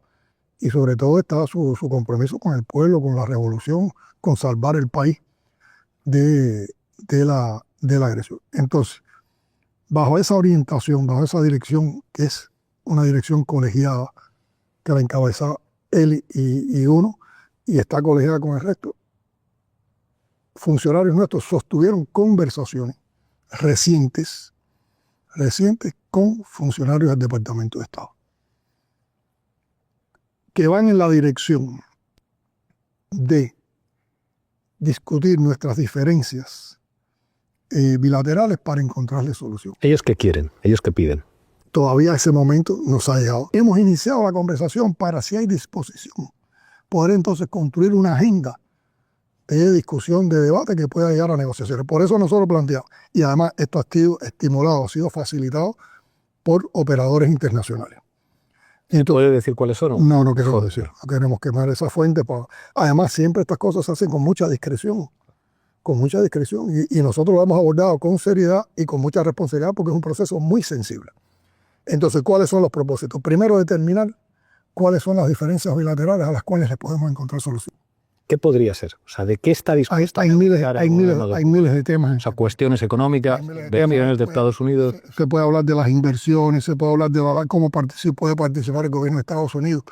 Y sobre todo está su compromiso con el pueblo, con la revolución, con salvar el país de la agresión. Entonces, bajo esa orientación, bajo esa dirección, que es una dirección colegiada, que la encabeza él y uno, y está colegiada con el resto, funcionarios nuestros sostuvieron conversaciones recientes con funcionarios del Departamento de Estado, que van en la dirección de discutir nuestras diferencias bilaterales para encontrarle solución. ¿Ellos qué quieren? ¿Ellos qué piden? Todavía ese momento nos ha llegado. Hemos iniciado la conversación para, si hay disposición, poder entonces construir una agenda de discusión, de debate que pueda llegar a negociaciones. Por eso nosotros planteamos, y además esto ha sido estimulado, ha sido facilitado por operadores internacionales. Entonces, ¿Puede decir cuáles son? no queremos decir, no queremos quemar esa fuente. Además, siempre estas cosas se hacen con mucha discreción, y nosotros lo hemos abordado con seriedad y con mucha responsabilidad porque es un proceso muy sensible. Entonces, ¿cuáles son los propósitos? Primero, determinar cuáles son las diferencias bilaterales a las cuales le podemos encontrar solución. ¿Qué podría ser? O sea, ¿de qué está dispuesto Hay a miles negociar de temas. O sea, cuestiones económicas, Hay miles de de temas. acciones de Estados Unidos. Se puede hablar de las inversiones, se puede hablar de cómo puede participar el gobierno de Estados Unidos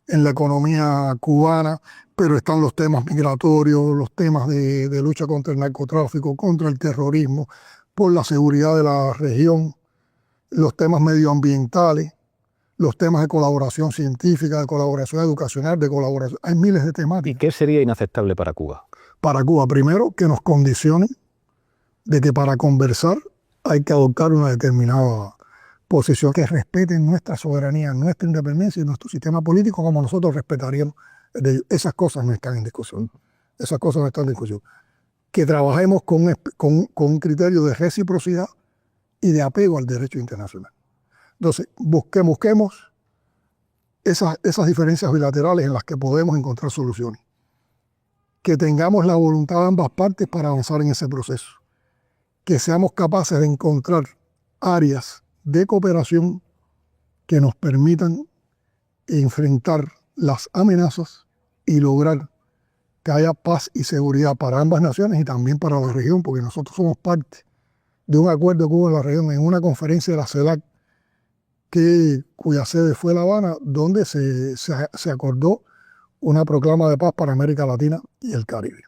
en la economía cubana, pero están los temas migratorios, los temas de lucha contra el narcotráfico, contra el terrorismo, por la seguridad de la región, los temas medioambientales, los temas de colaboración científica, de colaboración educacional, de colaboración. Hay miles de ¿Y temáticas. qué sería inaceptable para Cuba? Para Cuba, primero, que nos condicionen de que para conversar hay que adoptar una determinada posición que respeten nuestra soberanía, nuestra independencia y nuestro sistema político como nosotros respetaríamos. Esas cosas no están en discusión. Esas cosas no están en discusión. Que trabajemos con un criterio de reciprocidad y de apego al derecho internacional. Entonces, busquemos esas diferencias bilaterales en las que podemos encontrar soluciones. Que tengamos la voluntad de ambas partes para avanzar en ese proceso. Que seamos capaces de encontrar áreas de cooperación que nos permitan enfrentar las amenazas y lograr que haya paz y seguridad para ambas naciones y también para la región, porque nosotros somos parte de un acuerdo de Cuba en la región, en una conferencia de la CELAC, cuya sede fue La Habana, donde se acordó una proclama de paz para América Latina y el Caribe.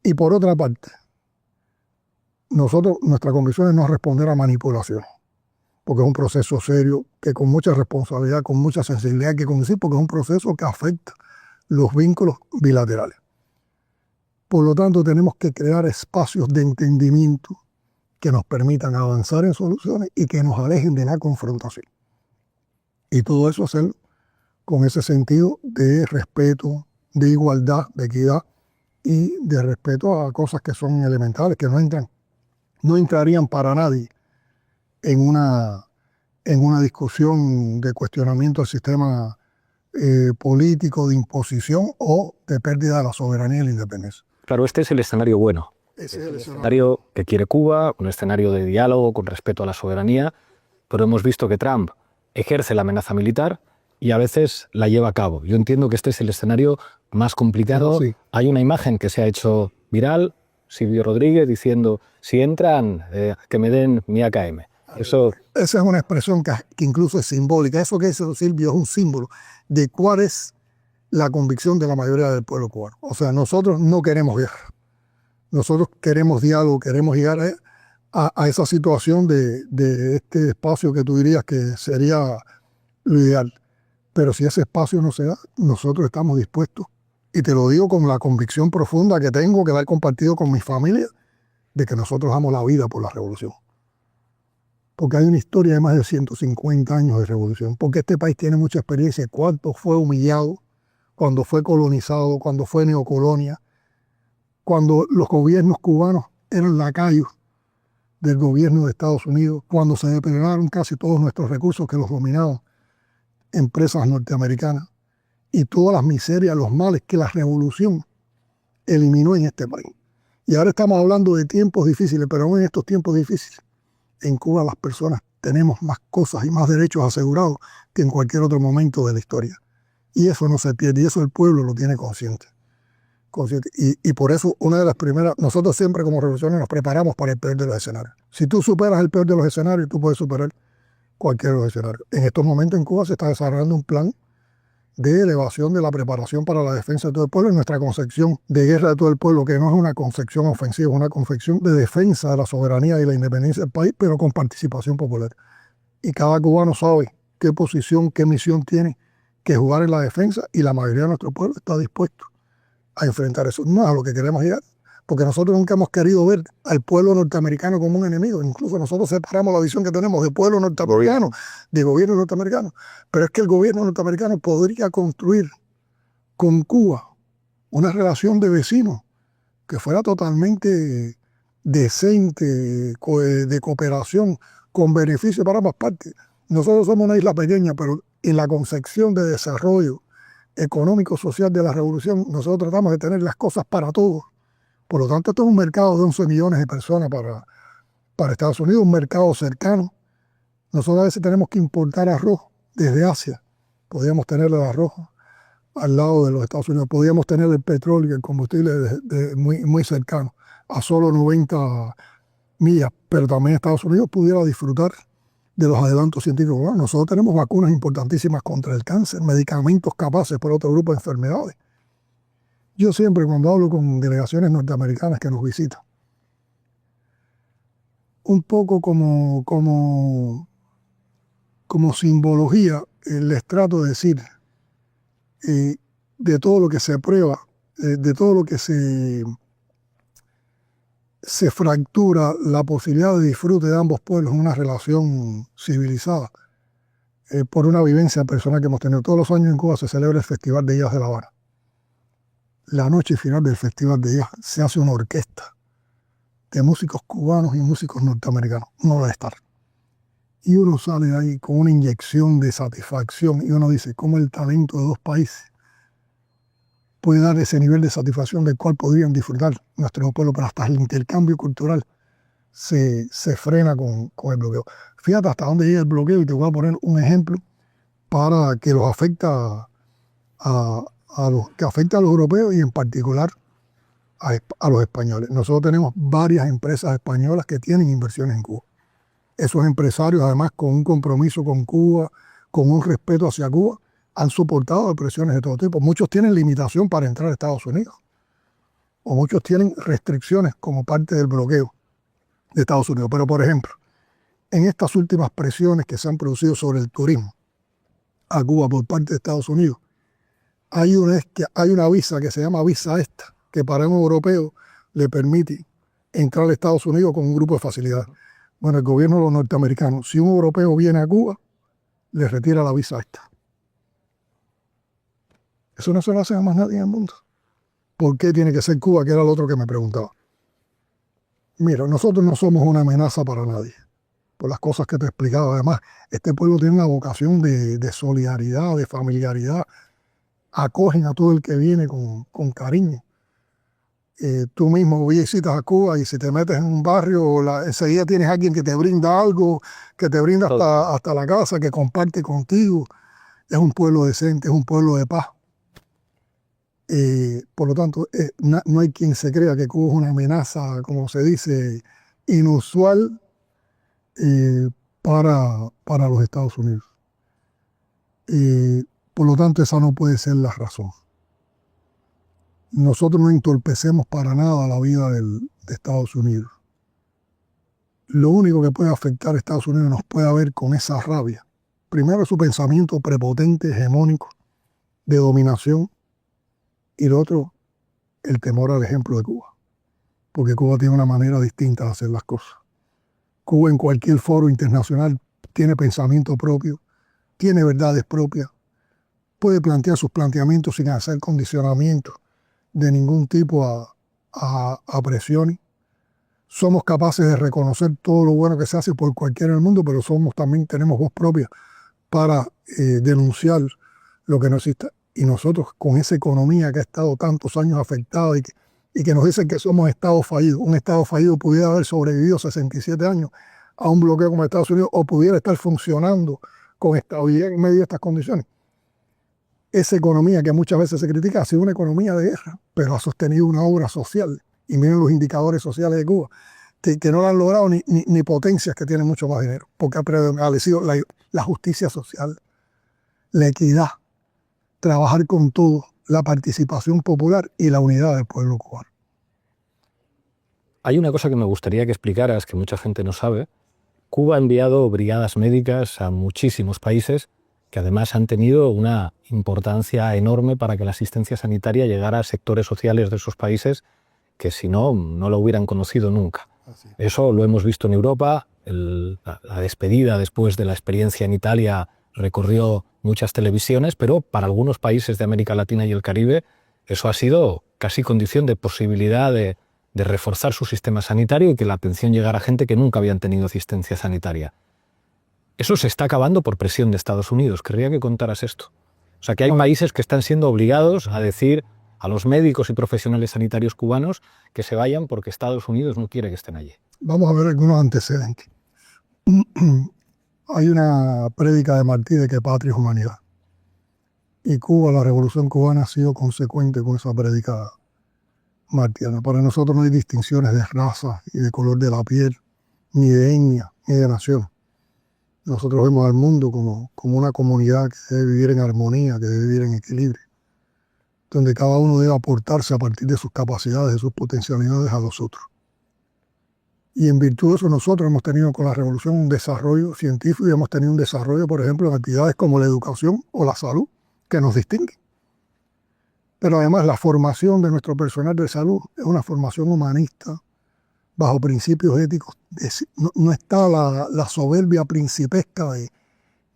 Y por otra parte, nuestra convicción es no responder a manipulaciones, porque es un proceso serio, que con mucha responsabilidad, con mucha sensibilidad hay que conducir, porque es un proceso que afecta los vínculos bilaterales. Por lo tanto, tenemos que crear espacios de entendimiento que nos permitan avanzar en soluciones y que nos alejen de la confrontación. Y todo eso hacerlo con ese sentido de respeto, de igualdad, de equidad y de respeto a cosas que son elementales, que no entrarían para nadie en una discusión de cuestionamiento del sistema político, de imposición o de pérdida de la soberanía y la independencia. Claro, este es el escenario bueno. Ese es el Escenario que quiere Cuba, un escenario de diálogo con respeto a la soberanía, pero hemos visto que Trump ejerce la amenaza militar y a veces la lleva a cabo. Yo entiendo que este es el escenario más complicado. Sí. Hay una imagen que se ha hecho viral, Silvio Rodríguez diciendo, si entran, que me den mi AKM. Eso... Esa es una expresión que incluso es simbólica. Eso que dice Silvio es un símbolo de cuál es la convicción de la mayoría del pueblo cubano. O sea, nosotros no queremos guerra. Nosotros queremos diálogo, queremos llegar a esa situación de este espacio que tú dirías que sería lo ideal. Pero si ese espacio no se da, nosotros estamos dispuestos, y te lo digo con la convicción profunda que tengo, que haber compartido con mi familia, de que nosotros damos la vida por la revolución. Porque hay una historia de más de 150 años de revolución, porque este país tiene mucha experiencia, cuánto fue humillado, cuando fue colonizado, cuando fue neocolonia, cuando los gobiernos cubanos eran lacayos del gobierno de Estados Unidos, cuando se depredaron casi todos nuestros recursos que los dominaban empresas norteamericanas, y todas las miserias, los males que la revolución eliminó en este país. Y ahora estamos hablando de tiempos difíciles, pero aún en estos tiempos difíciles, en Cuba las personas tenemos más cosas y más derechos asegurados que en cualquier otro momento de la historia. Y eso no se pierde, y eso el pueblo lo tiene consciente. Y por eso, una de las primeras, nosotros siempre como revolucionarios nos preparamos para el peor de los escenarios. Si tú superas el peor de los escenarios, tú puedes superar cualquier de los escenarios. En estos momentos en Cuba se está desarrollando un plan de elevación de la preparación para la defensa de todo el pueblo, en nuestra concepción de guerra de todo el pueblo, que no es una concepción ofensiva, es una concepción de defensa de la soberanía y la independencia del país, pero con participación popular. Y cada cubano sabe qué posición, qué misión tiene que jugar en la defensa, y la mayoría de nuestro pueblo está dispuesto a enfrentar eso. No es a lo que queremos llegar, porque nosotros nunca hemos querido ver al pueblo norteamericano como un enemigo. Incluso nosotros separamos la visión que tenemos de pueblo norteamericano, de gobierno norteamericano. Pero es que el gobierno norteamericano podría construir con Cuba una relación de vecinos que fuera totalmente decente, de cooperación, con beneficio para ambas partes. Nosotros somos una isla pequeña, pero en la concepción de desarrollo económico-social de la revolución, nosotros tratamos de tener las cosas para todos. Por lo tanto, esto es un mercado de 11 millones de personas para Estados Unidos, un mercado cercano. Nosotros a veces tenemos que importar arroz desde Asia. Podríamos tener el arroz al lado de los Estados Unidos. Podríamos tener el petróleo y el combustible muy cercano, a solo 90 millas. Pero también Estados Unidos pudiera disfrutar de los adelantos científicos. Bueno, nosotros tenemos vacunas importantísimas contra el cáncer, medicamentos capaces para otro grupo de enfermedades. Yo siempre, cuando hablo con delegaciones norteamericanas que nos visitan, un poco como simbología, les trato de decir de todo lo que se prueba, de todo lo que se fractura la posibilidad de disfrute de ambos pueblos en una relación civilizada, por una vivencia personal que hemos tenido. Todos los años en Cuba se celebra el Festival de Jazz de La Habana. La noche final del Festival de Jazz se hace una orquesta de músicos cubanos y músicos norteamericanos, no debe estar. Y uno sale de ahí con una inyección de satisfacción y uno dice, ¿cómo el talento de dos países puede dar ese nivel de satisfacción del cual podrían disfrutar nuestro pueblo? Pero hasta el intercambio cultural se frena con el bloqueo. Fíjate hasta dónde llega el bloqueo, y te voy a poner un ejemplo para que los afecta que afecta a los europeos y en particular a los españoles. Nosotros tenemos varias empresas españolas que tienen inversiones en Cuba. Esos empresarios, además, con un compromiso con Cuba, con un respeto hacia Cuba, han soportado presiones de todo tipo. Muchos tienen limitación para entrar a Estados Unidos, o muchos tienen restricciones como parte del bloqueo de Estados Unidos. Pero, por ejemplo, en estas últimas presiones que se han producido sobre el turismo a Cuba por parte de Estados Unidos, hay una visa que se llama visa esta, que para un europeo le permite entrar a Estados Unidos con un grupo de facilidades. Bueno, el gobierno de los norteamericanos, si un europeo viene a Cuba, le retira la visa esta. Eso no se lo hace a más nadie en el mundo. ¿Por qué tiene que ser Cuba? Que era el otro que me preguntaba. Mira, nosotros no somos una amenaza para nadie, por las cosas que te he explicado. Además, este pueblo tiene una vocación de solidaridad, de familiaridad. Acogen a todo el que viene con cariño. Tú mismo visitas a Cuba y si te metes en un barrio, enseguida tienes a alguien que te brinda algo, que te brinda hasta la casa, que comparte contigo. Es un pueblo decente, es un pueblo de paz. Por lo tanto, no hay quien se crea que Cuba es una amenaza, como se dice, inusual para los Estados Unidos. Por lo tanto, esa no puede ser la razón. Nosotros no entorpecemos para nada la vida de Estados Unidos. Lo único que puede afectar a Estados Unidos nos puede ver con esa rabia. Primero, su pensamiento prepotente, hegemónico, de dominación. Y lo otro, el temor al ejemplo de Cuba. Porque Cuba tiene una manera distinta de hacer las cosas. Cuba en cualquier foro internacional tiene pensamiento propio, tiene verdades propias, puede plantear sus planteamientos sin hacer condicionamientos de ningún tipo a presiones. Somos capaces de reconocer todo lo bueno que se hace por cualquiera en el mundo, pero también tenemos voz propia para denunciar lo que no existe. Y nosotros, con esa economía que ha estado tantos años afectada y que nos dicen que somos Estado fallido, un Estado fallido pudiera haber sobrevivido 67 años a un bloqueo como Estados Unidos, o pudiera estar funcionando con estabilidad en medio de estas condiciones. Esa economía que muchas veces se critica ha sido una economía de guerra, pero ha sostenido una obra social. Y miren los indicadores sociales de Cuba, que no lo han logrado ni potencias que tienen mucho más dinero, porque ha prevalecido la justicia social, la equidad, trabajar con todo, la participación popular y la unidad del pueblo cubano. Hay una cosa que me gustaría que explicaras, que mucha gente no sabe. Cuba ha enviado brigadas médicas a muchísimos países que además han tenido una importancia enorme para que la asistencia sanitaria llegara a sectores sociales de esos países que si no, no lo hubieran conocido nunca. Eso lo hemos visto en Europa, la despedida después de la experiencia en Italia recorrió muchas televisiones, pero para algunos países de América Latina y el Caribe eso ha sido casi condición de posibilidad de reforzar su sistema sanitario y que la atención llegara a gente que nunca habían tenido asistencia sanitaria. Eso se está acabando por presión de Estados Unidos. Querría que contaras esto. O sea, que hay países que están siendo obligados a decir a los médicos y profesionales sanitarios cubanos que se vayan porque Estados Unidos no quiere que estén allí. Vamos a ver algunos antecedentes. Hay una prédica de Martí de que patria es humanidad. Y Cuba, la Revolución Cubana, ha sido consecuente con esa prédica martiana. Para nosotros no hay distinciones de raza y de color de la piel, ni de etnia, ni de nación. Nosotros vemos al mundo como una comunidad que debe vivir en armonía, que debe vivir en equilibrio, donde cada uno debe aportarse a partir de sus capacidades, de sus potencialidades a los otros. Y en virtud de eso nosotros hemos tenido con la revolución un desarrollo científico y hemos tenido un desarrollo, por ejemplo, en actividades como la educación o la salud, que nos distinguen. Pero además la formación de nuestro personal de salud es una formación humanista, bajo principios éticos. No está la soberbia principesca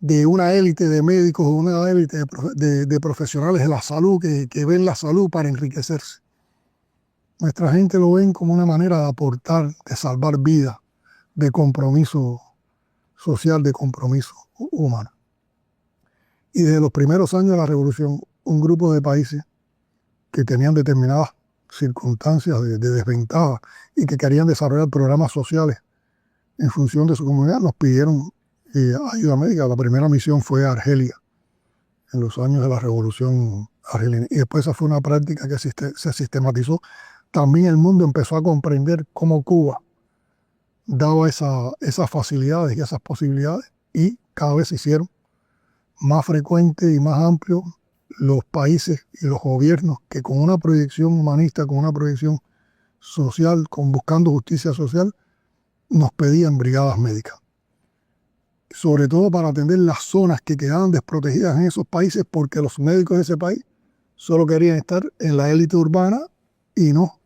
de una élite de médicos o una élite de profesionales de la salud que ven la salud para enriquecerse. Nuestra gente lo ven como una manera de aportar, de salvar vidas, de compromiso social, de compromiso humano. Y desde los primeros años de la revolución, un grupo de países que tenían determinadas circunstancias de desventaja y que querían desarrollar programas sociales en función de su comunidad, nos pidieron ayuda médica. La primera misión fue a Argelia, en los años de la revolución argelina. Y después esa fue una práctica que se sistematizó. También el mundo empezó a comprender cómo Cuba daba esas facilidades y esas posibilidades, y cada vez se hicieron más frecuentes y más amplios los países y los gobiernos que con una proyección humanista, con una proyección social, buscando justicia social, nos pedían brigadas médicas. Sobre todo para atender las zonas que quedaban desprotegidas en esos países, porque los médicos de ese país solo querían estar en la élite urbana y no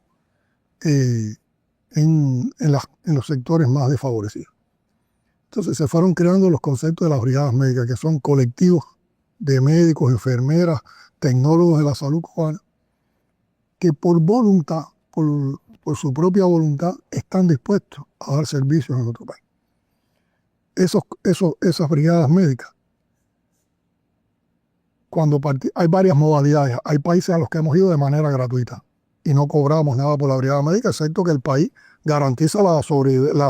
en los sectores más desfavorecidos. Entonces se fueron creando los conceptos de las brigadas médicas, que son colectivos de médicos, enfermeras, tecnólogos de la salud cubana, que por voluntad, por su propia voluntad, están dispuestos a dar servicios en otro país. Esas brigadas médicas, hay varias modalidades. Hay países a los que hemos ido de manera gratuita y no cobramos nada por la brigada médica, excepto que el país garantiza la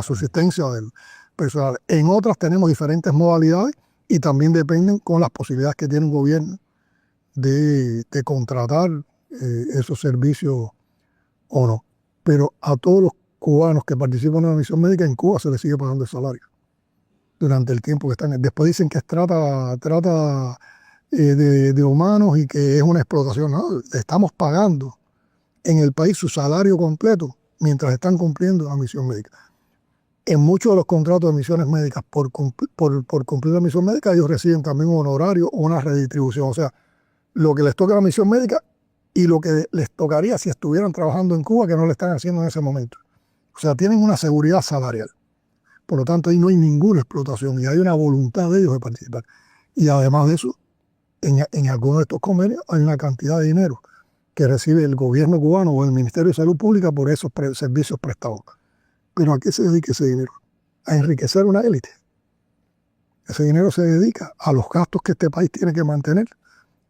subsistencia del personal. En otras tenemos diferentes modalidades y también dependen con las posibilidades que tiene un gobierno de contratar esos servicios o no. Pero a todos los cubanos que participan en la misión médica en Cuba se les sigue pagando el salario durante el tiempo que están. Después dicen que es trata de humanos y que es una explotación. No, le estamos pagando en el país su salario completo mientras están cumpliendo la misión médica. En muchos de los contratos de misiones médicas, por cumplir la misión médica, ellos reciben también un honorario o una redistribución. O sea, lo que les toca a la misión médica y lo que les tocaría si estuvieran trabajando en Cuba, que no lo están haciendo en ese momento. O sea, tienen una seguridad salarial. Por lo tanto, ahí no hay ninguna explotación y hay una voluntad de ellos de participar. Y además de eso, en algunos de estos convenios hay una cantidad de dinero que recibe el gobierno cubano o el Ministerio de Salud Pública por esos servicios prestados. ¿Pero a qué se dedica ese dinero? A enriquecer una élite. Ese dinero se dedica a los gastos que este país tiene que mantener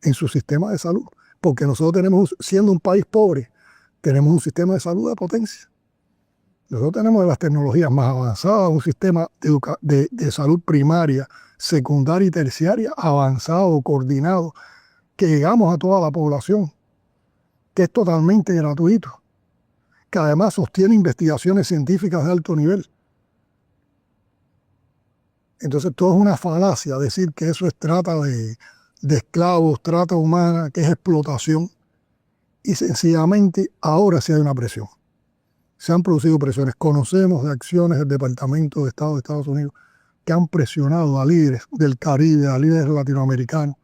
en su sistema de salud. Porque nosotros siendo un país pobre, tenemos un sistema de salud de potencia. Nosotros tenemos de las tecnologías más avanzadas, un sistema de salud primaria, secundaria y terciaria avanzado, coordinado, que llegamos a toda la población, que es totalmente gratuito, que además sostiene investigaciones científicas de alto nivel. Entonces todo es una falacia decir que eso es trata de esclavos, trata humana, que es explotación. Y sencillamente ahora sí hay una presión. Se han producido presiones. Conocemos de acciones del Departamento de Estado de Estados Unidos que han presionado a líderes del Caribe, a líderes latinoamericanos.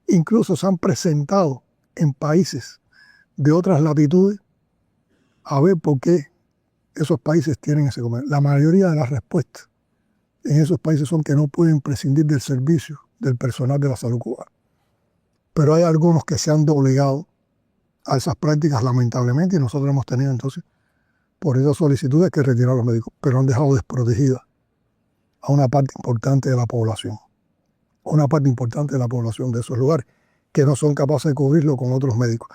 Incluso se han presentado en países de otras latitudes a ver por qué esos países tienen ese comercio. La mayoría de las respuestas en esos países son que no pueden prescindir del servicio del personal de la salud cubana. Pero hay algunos que se han doblegado a esas prácticas, lamentablemente, y nosotros hemos tenido entonces, por esas solicitudes, que retirar a los médicos, pero han dejado desprotegida a una parte importante de la población, de esos lugares, que no son capaces de cubrirlo con otros médicos,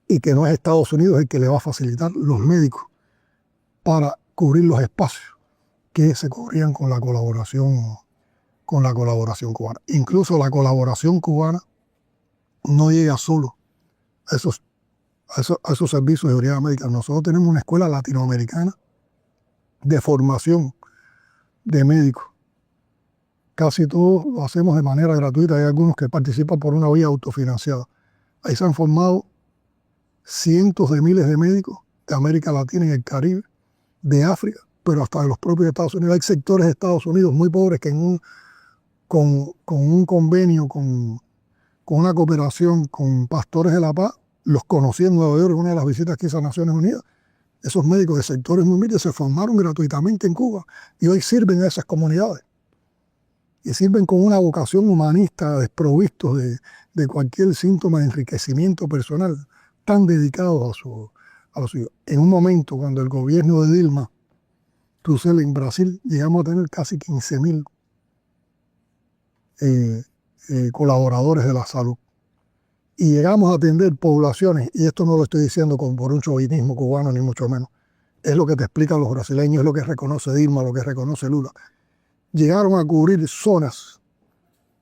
y que no es Estados Unidos el que le va a facilitar los médicos para cubrir los espacios que se cubrían con la colaboración cubana. Incluso la colaboración cubana no llega solo a esos servicios de brigada médica. Nosotros tenemos una escuela latinoamericana de formación de médicos. Casi todos lo hacemos de manera gratuita. Hay algunos que participan por una vía autofinanciada. Ahí se han formado cientos de miles de médicos de América Latina y el Caribe, de África, pero hasta de los propios Estados Unidos. Hay sectores de Estados Unidos muy pobres que con un convenio, con una cooperación con Pastores de la Paz, los conocí en Nueva York en una de las visitas que hice a Naciones Unidas. Esos médicos de sectores muy humildes se formaron gratuitamente en Cuba y hoy sirven a esas comunidades. Y sirven con una vocación humanista, desprovistos de cualquier síntoma de enriquecimiento personal, tan dedicados a los hijos. En un momento, cuando el gobierno de Dilma Rousseff en Brasil, llegamos a tener casi 15.000 colaboradores de la salud. Y llegamos a atender poblaciones, y esto no lo estoy diciendo por un chauvinismo cubano, ni mucho menos. Es lo que te explican los brasileños, es lo que reconoce Dilma, lo que reconoce Lula. Llegaron a cubrir zonas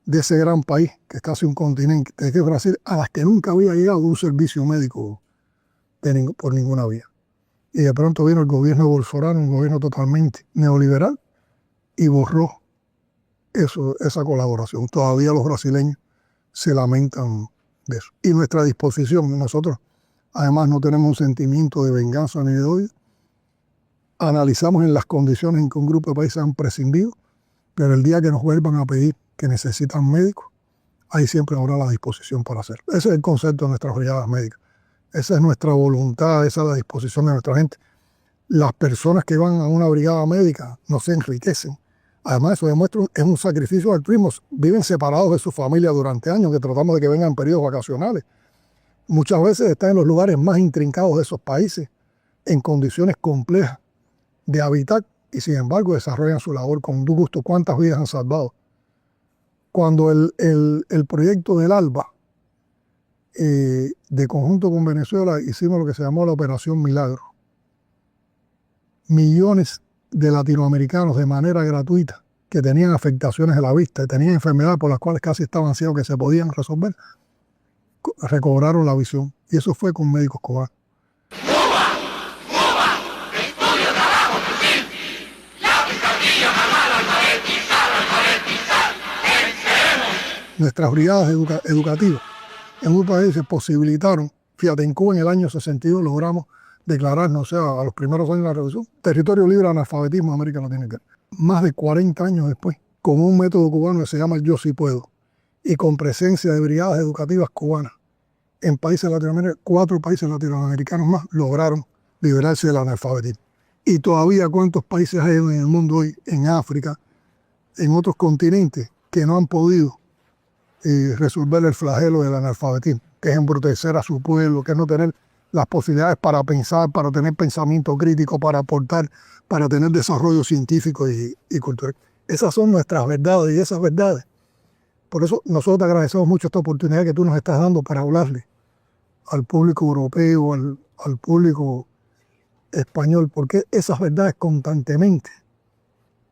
de ese gran país, que es casi un continente, que es Brasil, a las que nunca había llegado un servicio médico por ninguna vía. Y de pronto vino el gobierno de Bolsonaro, un gobierno totalmente neoliberal, y borró esa colaboración. Todavía los brasileños se lamentan de eso. Y nuestra disposición, nosotros además no tenemos un sentimiento de venganza ni de odio. Analizamos en las condiciones en que un grupo de países han prescindido, pero el día que nos vuelvan a pedir que necesitan médicos, ahí siempre habrá la disposición para hacerlo. Ese es el concepto de nuestras brigadas médicas. Esa es nuestra voluntad, esa es la disposición de nuestra gente. Las personas que van a una brigada médica no se enriquecen. Además, eso demuestra es un sacrificio de altruismo. Viven separados de su familia durante años, que tratamos de que vengan en periodos vacacionales. Muchas veces están en los lugares más intrincados de esos países, en condiciones complejas de hábitat, y sin embargo desarrollan su labor con gusto. ¿Cuántas vidas han salvado? Cuando el proyecto del ALBA, de conjunto con Venezuela, hicimos lo que se llamó la Operación Milagro. Millones de latinoamericanos de manera gratuita que tenían afectaciones de la vista, tenían enfermedades por las cuales casi estaban ciegos que se podían resolver, recobraron la visión. Y eso fue con médicos cubanos. Nuestras brigadas educativas en un país se posibilitaron. Fíjate, en Cuba en el año 62 logramos declararnos, o sea, a los primeros años de la revolución, territorio libre de analfabetismo de América Latina. Más de 40 años después, con un método cubano que se llama Yo Sí Puedo, y con presencia de brigadas educativas cubanas en países latinoamericanos, 4 países latinoamericanos más lograron liberarse del analfabetismo. Y todavía cuántos países hay en el mundo hoy, en África, en otros continentes, que no han podido resolver el flagelo del analfabetismo, que es embrutecer a su pueblo, que es no tener las posibilidades para pensar, para tener pensamiento crítico, para aportar, para tener desarrollo científico y cultural. Esas son nuestras verdades, y esas verdades. Por eso nosotros te agradecemos mucho esta oportunidad que tú nos estás dando para hablarle al público europeo, al público español, porque esas verdades constantemente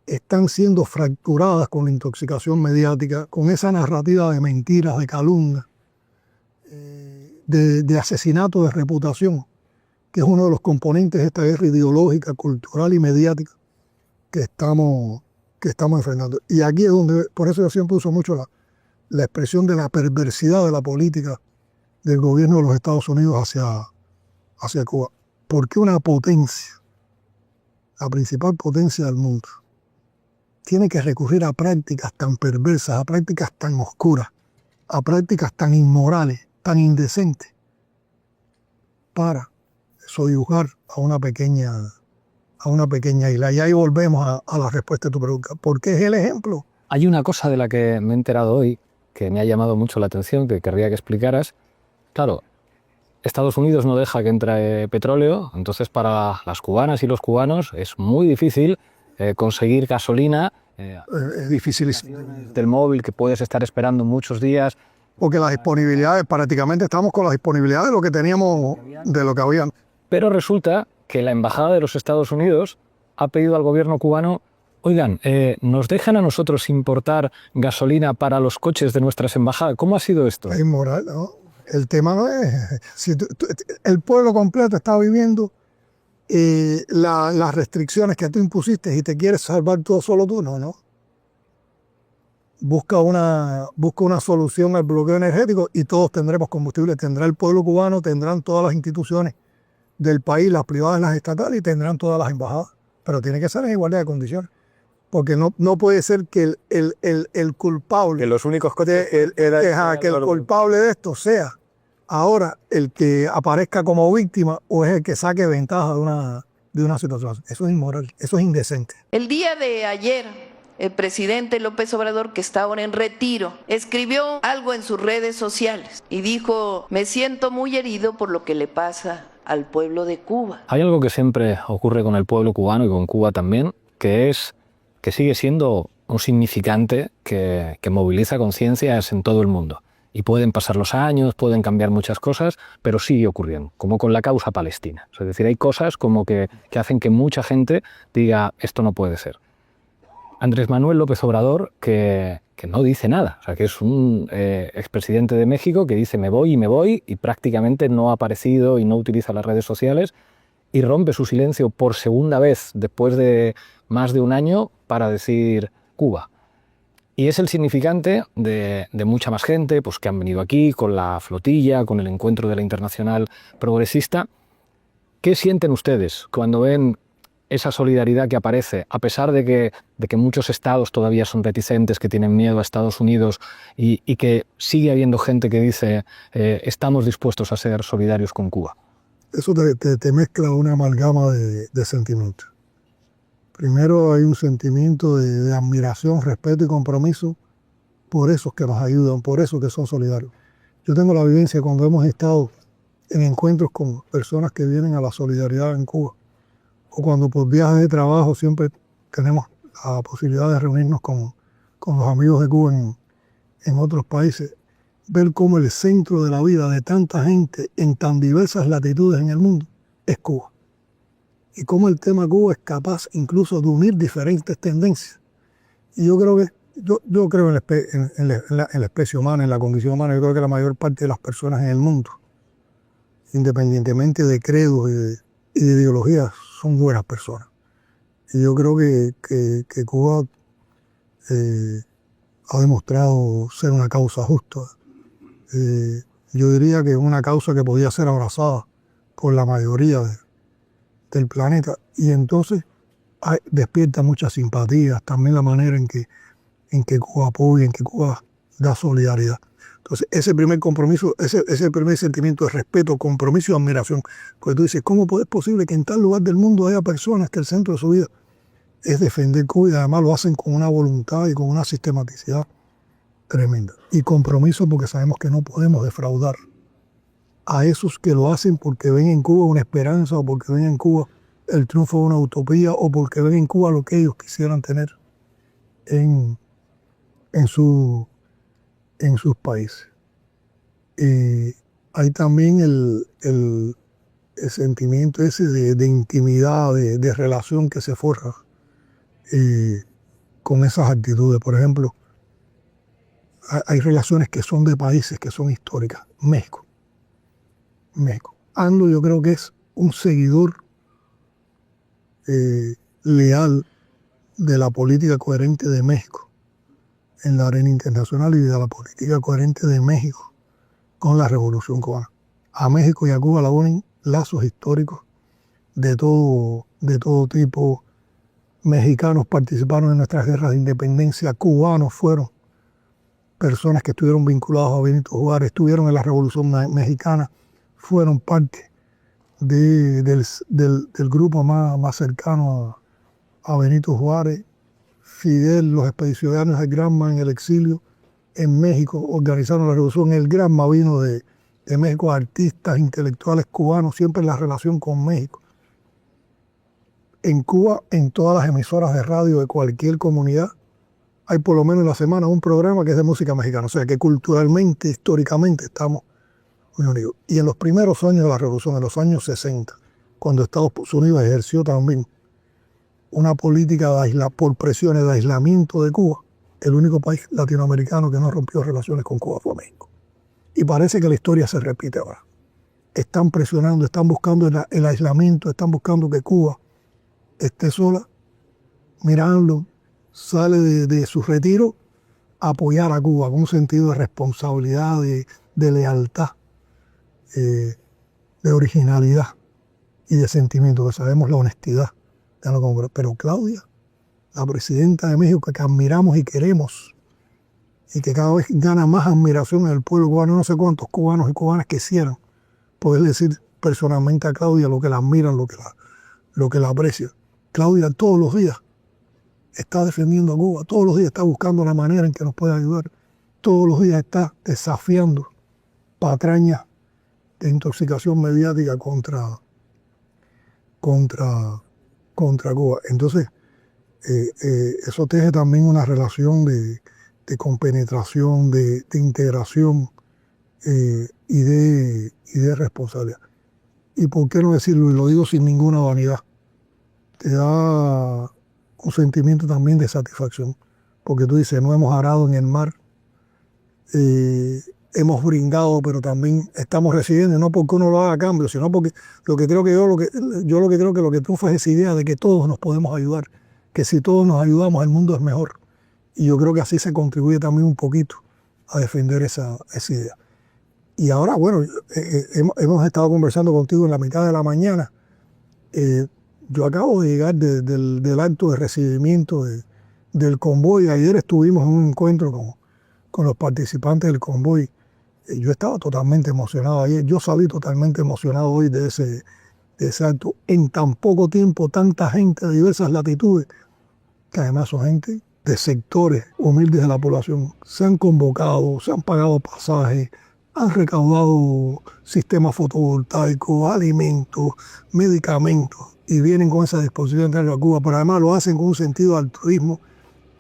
están siendo fracturadas con la intoxicación mediática, con esa narrativa de mentiras, de calumnia, de asesinato de reputación, que es uno de los componentes de esta guerra ideológica, cultural y mediática que estamos enfrentando. Y aquí es donde, por eso yo siempre uso mucho la expresión de la perversidad de la política del gobierno de los Estados Unidos hacia Cuba. Porque una potencia, la principal potencia del mundo, tiene que recurrir a prácticas tan perversas, a prácticas tan oscuras, a prácticas tan inmorales, tan indecentes, para soyugar a una pequeña isla? Y ahí volvemos a la respuesta de tu pregunta. ¿Por qué es el ejemplo? Hay una cosa de la que me he enterado hoy, que me ha llamado mucho la atención, que querría que explicaras. Claro, Estados Unidos no deja que entre petróleo, entonces para las cubanas y los cubanos es muy difícil conseguir gasolina Es dificilísimo. del móvil, que puedes estar esperando muchos días. Porque las disponibilidades, prácticamente estamos con la disponibilidad de lo que teníamos, de lo que había. Pero resulta que la Embajada de los Estados Unidos ha pedido al gobierno cubano: oigan, ¿nos dejan a nosotros importar gasolina para los coches de nuestras embajadas? ¿Cómo ha sido esto? Es inmoral, ¿no? El tema no es... Si el pueblo completo está viviendo las restricciones que tú impusiste y te quieres salvar tú solo tú, no. Busca una solución al bloqueo energético y todos tendremos combustible. Tendrá el pueblo cubano, tendrán todas las instituciones del país, las privadas, las estatales, y tendrán todas las embajadas. Pero tiene que ser en igualdad de condiciones. Porque no puede ser que el culpable... Que los únicos coches... que el culpable de esto sea ahora el que aparezca como víctima o es el que saque ventaja de una situación. Eso es inmoral, eso es indecente. El día de ayer, el presidente López Obrador, que está ahora en retiro, escribió algo en sus redes sociales y dijo: me siento muy herido por lo que le pasa al pueblo de Cuba. Hay algo que siempre ocurre con el pueblo cubano y con Cuba también, que es que sigue siendo un significante que moviliza conciencias en todo el mundo. Y pueden pasar los años, pueden cambiar muchas cosas, pero sigue ocurriendo, como con la causa palestina. Es decir, hay cosas como que hacen que mucha gente diga: esto no puede ser. Andrés Manuel López Obrador, que no dice nada, o sea, que es un expresidente de México que dice me voy, y prácticamente no ha aparecido y no utiliza las redes sociales, y rompe su silencio por segunda vez después de más de un año para decir Cuba. Y es el significante de mucha más gente pues, que han venido aquí con la flotilla, con el encuentro de la Internacional Progresista. ¿Qué sienten ustedes cuando ven esa solidaridad que aparece, a pesar de que muchos estados todavía son reticentes, que tienen miedo a Estados Unidos, y que sigue habiendo gente que dice estamos dispuestos a ser solidarios con Cuba? Eso te mezcla una amalgama de sentimientos. Primero hay un sentimiento de admiración, respeto y compromiso por esos que nos ayudan, por esos que son solidarios. Yo tengo la vivencia cuando hemos estado en encuentros con personas que vienen a la solidaridad en Cuba, o cuando por viajes de trabajo siempre tenemos la posibilidad de reunirnos con los amigos de Cuba en otros países, ver cómo el centro de la vida de tanta gente en tan diversas latitudes en el mundo es Cuba. Y cómo el tema Cuba es capaz incluso de unir diferentes tendencias. Y yo creo en la especie humana, en la condición humana. Yo creo que la mayor parte de las personas en el mundo, independientemente de credos y de ideologías, son buenas personas. Y yo creo que Cuba ha demostrado ser una causa justa. Yo diría que es una causa que podía ser abrazada por la mayoría del planeta, y entonces despierta muchas simpatías, también la manera en que Cuba apoya, en que Cuba da solidaridad. Entonces ese primer compromiso, ese primer sentimiento de respeto, compromiso y admiración, porque tú dices, ¿cómo es posible que en tal lugar del mundo haya personas que el centro de su vida es defender Cuba, y además lo hacen con una voluntad y con una sistematicidad tremenda? Y compromiso porque sabemos que no podemos defraudar a esos que lo hacen porque ven en Cuba una esperanza, o porque ven en Cuba el triunfo de una utopía, o porque ven en Cuba lo que ellos quisieran tener en sus países. Hay también el sentimiento ese de intimidad, de relación que se forja con esas actitudes. Por ejemplo, hay relaciones que son de países que son históricas. México. AMLO yo creo que es un seguidor leal de la política coherente de México en la arena internacional, y de la política coherente de México con la Revolución Cubana. A México y a Cuba la unen lazos históricos de todo tipo. Mexicanos participaron en nuestras guerras de independencia, cubanos fueron personas que estuvieron vinculados a Benito Juárez, estuvieron en la Revolución Mexicana, fueron parte del grupo más cercano a Benito Juárez. Fidel, los expedicionarios de Granma en el exilio, en México organizaron la revolución. El Granma vino de México, artistas, intelectuales cubanos, siempre en la relación con México. En Cuba, en todas las emisoras de radio de cualquier comunidad, hay por lo menos en la semana un programa que es de música mexicana. O sea que culturalmente, históricamente estamos muy unidos. Y en los primeros años de la revolución, en los años 60, cuando Estados Unidos ejerció también una política por presiones de aislamiento de Cuba, el único país latinoamericano que no rompió relaciones con Cuba fue México. Y parece que la historia se repite ahora. Están presionando, están buscando el aislamiento, están buscando que Cuba esté sola, mirando, sale de su retiro a apoyar a Cuba con un sentido de responsabilidad, de lealtad, de originalidad y de sentimiento, que sabemos la honestidad. Pero Claudia, la presidenta de México, que admiramos y queremos, y que cada vez gana más admiración en el pueblo cubano, no sé cuántos cubanos y cubanas quisieran poder decir personalmente a Claudia lo que la admiran, lo que la aprecian. Claudia todos los días está defendiendo a Cuba, todos los días está buscando la manera en que nos puede ayudar, todos los días está desafiando patrañas de intoxicación mediática contra Cuba. Entonces, eso teje también una relación de compenetración, de integración y de responsabilidad. Y por qué no decirlo, y lo digo sin ninguna vanidad, te da un sentimiento también de satisfacción, porque tú dices, no hemos arado en el mar, hemos brindado, pero también estamos recibiendo, no porque uno lo haga a cambio, sino porque lo que creo que lo que triunfa es esa idea de que todos nos podemos ayudar, que si todos nos ayudamos el mundo es mejor. Y yo creo que así se contribuye también un poquito a defender esa idea. Y ahora, bueno, hemos estado conversando contigo en la mitad de la mañana. Yo acabo de llegar del acto de recibimiento del convoy. Ayer estuvimos en un encuentro con los participantes del convoy. Yo estaba totalmente emocionado ayer. Yo salí totalmente emocionado hoy de ese acto. En tan poco tiempo, tanta gente de diversas latitudes, que además son gente de sectores humildes de la población, se han convocado, se han pagado pasajes, han recaudado sistemas fotovoltaicos, alimentos, medicamentos, y vienen con esa disposición de entrar a Cuba, pero además lo hacen con un sentido de altruismo.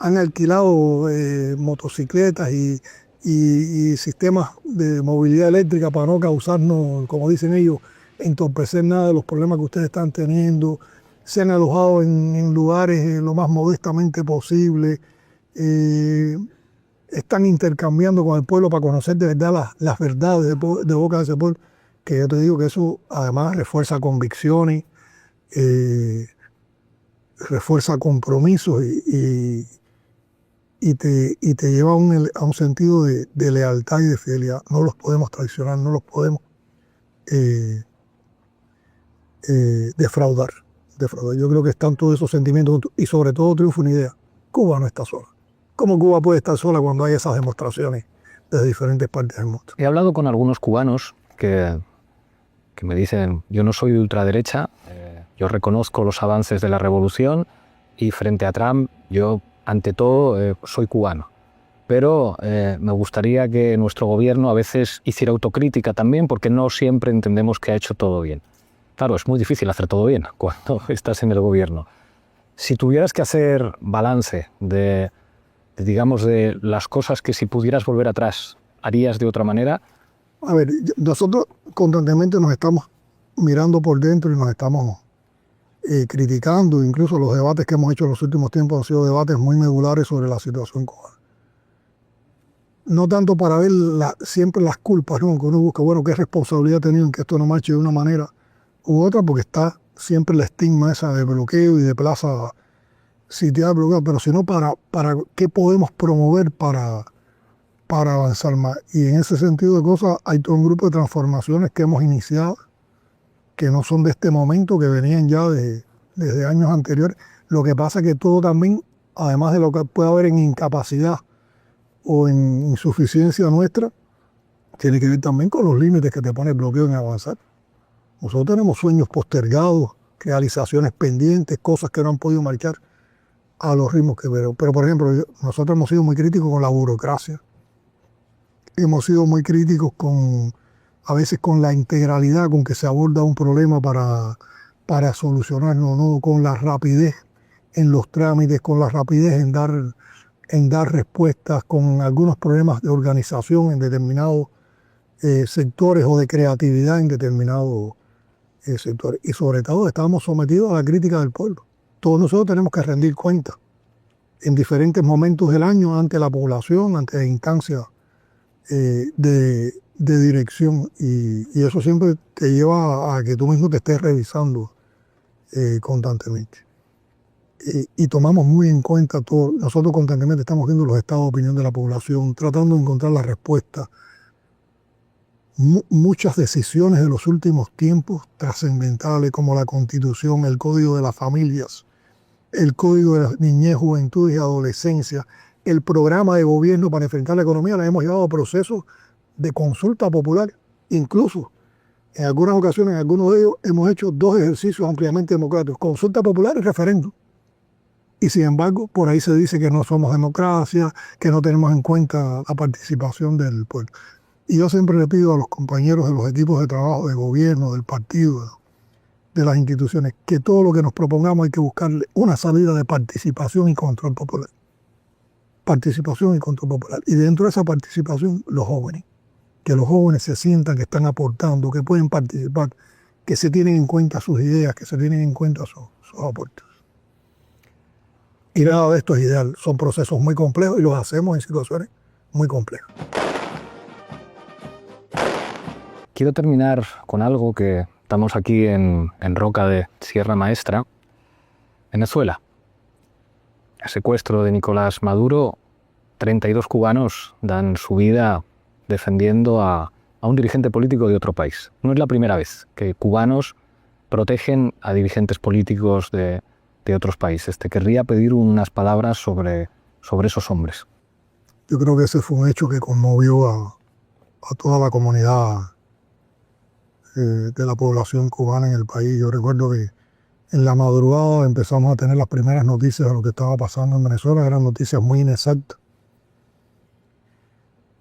Han alquilado motocicletas y sistemas de movilidad eléctrica para no causarnos, como dicen ellos, entorpecer nada de los problemas que ustedes están teniendo. Se han alojado en lugares lo más modestamente posible. Están intercambiando con el pueblo para conocer de verdad las verdades de boca de ese pueblo, que yo te digo que eso además refuerza convicciones, refuerza compromisos y te lleva a un sentido de lealtad y de fidelidad. No los podemos traicionar, no los podemos defraudar. Yo creo que están todos esos sentimientos juntos, y sobre todo triunfa una idea: Cuba no está sola. ¿Cómo Cuba puede estar sola cuando hay esas demostraciones desde diferentes partes del mundo? He hablado con algunos cubanos que me dicen, yo no soy de ultraderecha, yo reconozco los avances de la revolución y frente a Trump yo ante todo soy cubano. Pero me gustaría que nuestro gobierno a veces hiciera autocrítica también, porque no siempre entendemos que ha hecho todo bien. Claro, es muy difícil hacer todo bien cuando estás en el gobierno. Si tuvieras que hacer balance de las cosas que si pudieras volver atrás, ¿harías de otra manera? A ver, nosotros constantemente nos estamos mirando por dentro y nos estamos criticando. Incluso los debates que hemos hecho en los últimos tiempos han sido debates muy medulares sobre la situación cubana. No tanto para ver siempre las culpas, ¿no? Que uno busca, bueno, qué responsabilidad ha tenido en que esto no marche de una manera u otra, porque está siempre el estigma esa de bloqueo y de plaza sitiada, bloqueada, pero sino para qué podemos promover para avanzar más. Y en ese sentido de cosas hay todo un grupo de transformaciones que hemos iniciado, que no son de este momento, que venían ya desde años anteriores. Lo que pasa es que todo también, además de lo que puede haber en incapacidad o en insuficiencia nuestra, tiene que ver también con los límites que te pone el bloqueo en avanzar. Nosotros tenemos sueños postergados, realizaciones pendientes, cosas que no han podido marchar a los ritmos que veo. Pero por ejemplo, nosotros hemos sido muy críticos con la burocracia hemos sido muy críticos a veces con la integralidad con que se aborda un problema para solucionarlo, no con la rapidez en los trámites, con la rapidez en dar respuestas, con algunos problemas de organización en determinados sectores o de creatividad en determinados sectores. Y sobre todo estamos sometidos a la crítica del pueblo. Todos nosotros tenemos que rendir cuentas en diferentes momentos del año ante la población, ante instancias de dirección, y eso siempre te lleva a que tú mismo te estés revisando constantemente. Y tomamos muy en cuenta todo. Nosotros constantemente estamos viendo los estados de opinión de la población, tratando de encontrar la respuesta. Muchas decisiones de los últimos tiempos trascendentales, como la Constitución, el Código de las Familias, el Código de la Niñez, Juventud y Adolescencia, el programa de gobierno para enfrentar la economía, la hemos llevado a procesos de consulta popular. Incluso, en algunas ocasiones, en algunos de ellos, hemos hecho 2 ejercicios ampliamente democráticos, consulta popular y referéndum. Y sin embargo, por ahí se dice que no somos democracia, que no tenemos en cuenta la participación del pueblo. Y yo siempre le pido a los compañeros de los equipos de trabajo, de gobierno, del partido, de las instituciones, que todo lo que nos propongamos hay que buscarle una salida de participación y control popular. Participación y control popular. Y dentro de esa participación, los jóvenes. Que los jóvenes se sientan que están aportando, que pueden participar, que se tienen en cuenta sus ideas, que se tienen en cuenta sus aportes. Y nada de esto es ideal. Son procesos muy complejos y los hacemos en situaciones muy complejas. Quiero terminar con algo que estamos aquí en Roca de Sierra Maestra, Venezuela. El secuestro de Nicolás Maduro, 32 cubanos dan su vida defendiendo a un dirigente político de otro país. No es la primera vez que cubanos protegen a dirigentes políticos de otros países. Te querría pedir unas palabras sobre esos hombres. Yo creo que ese fue un hecho que conmovió a toda la comunidad de la población cubana en el país. Yo recuerdo que en la madrugada empezamos a tener las primeras noticias de lo que estaba pasando en Venezuela. Eran noticias muy inexactas,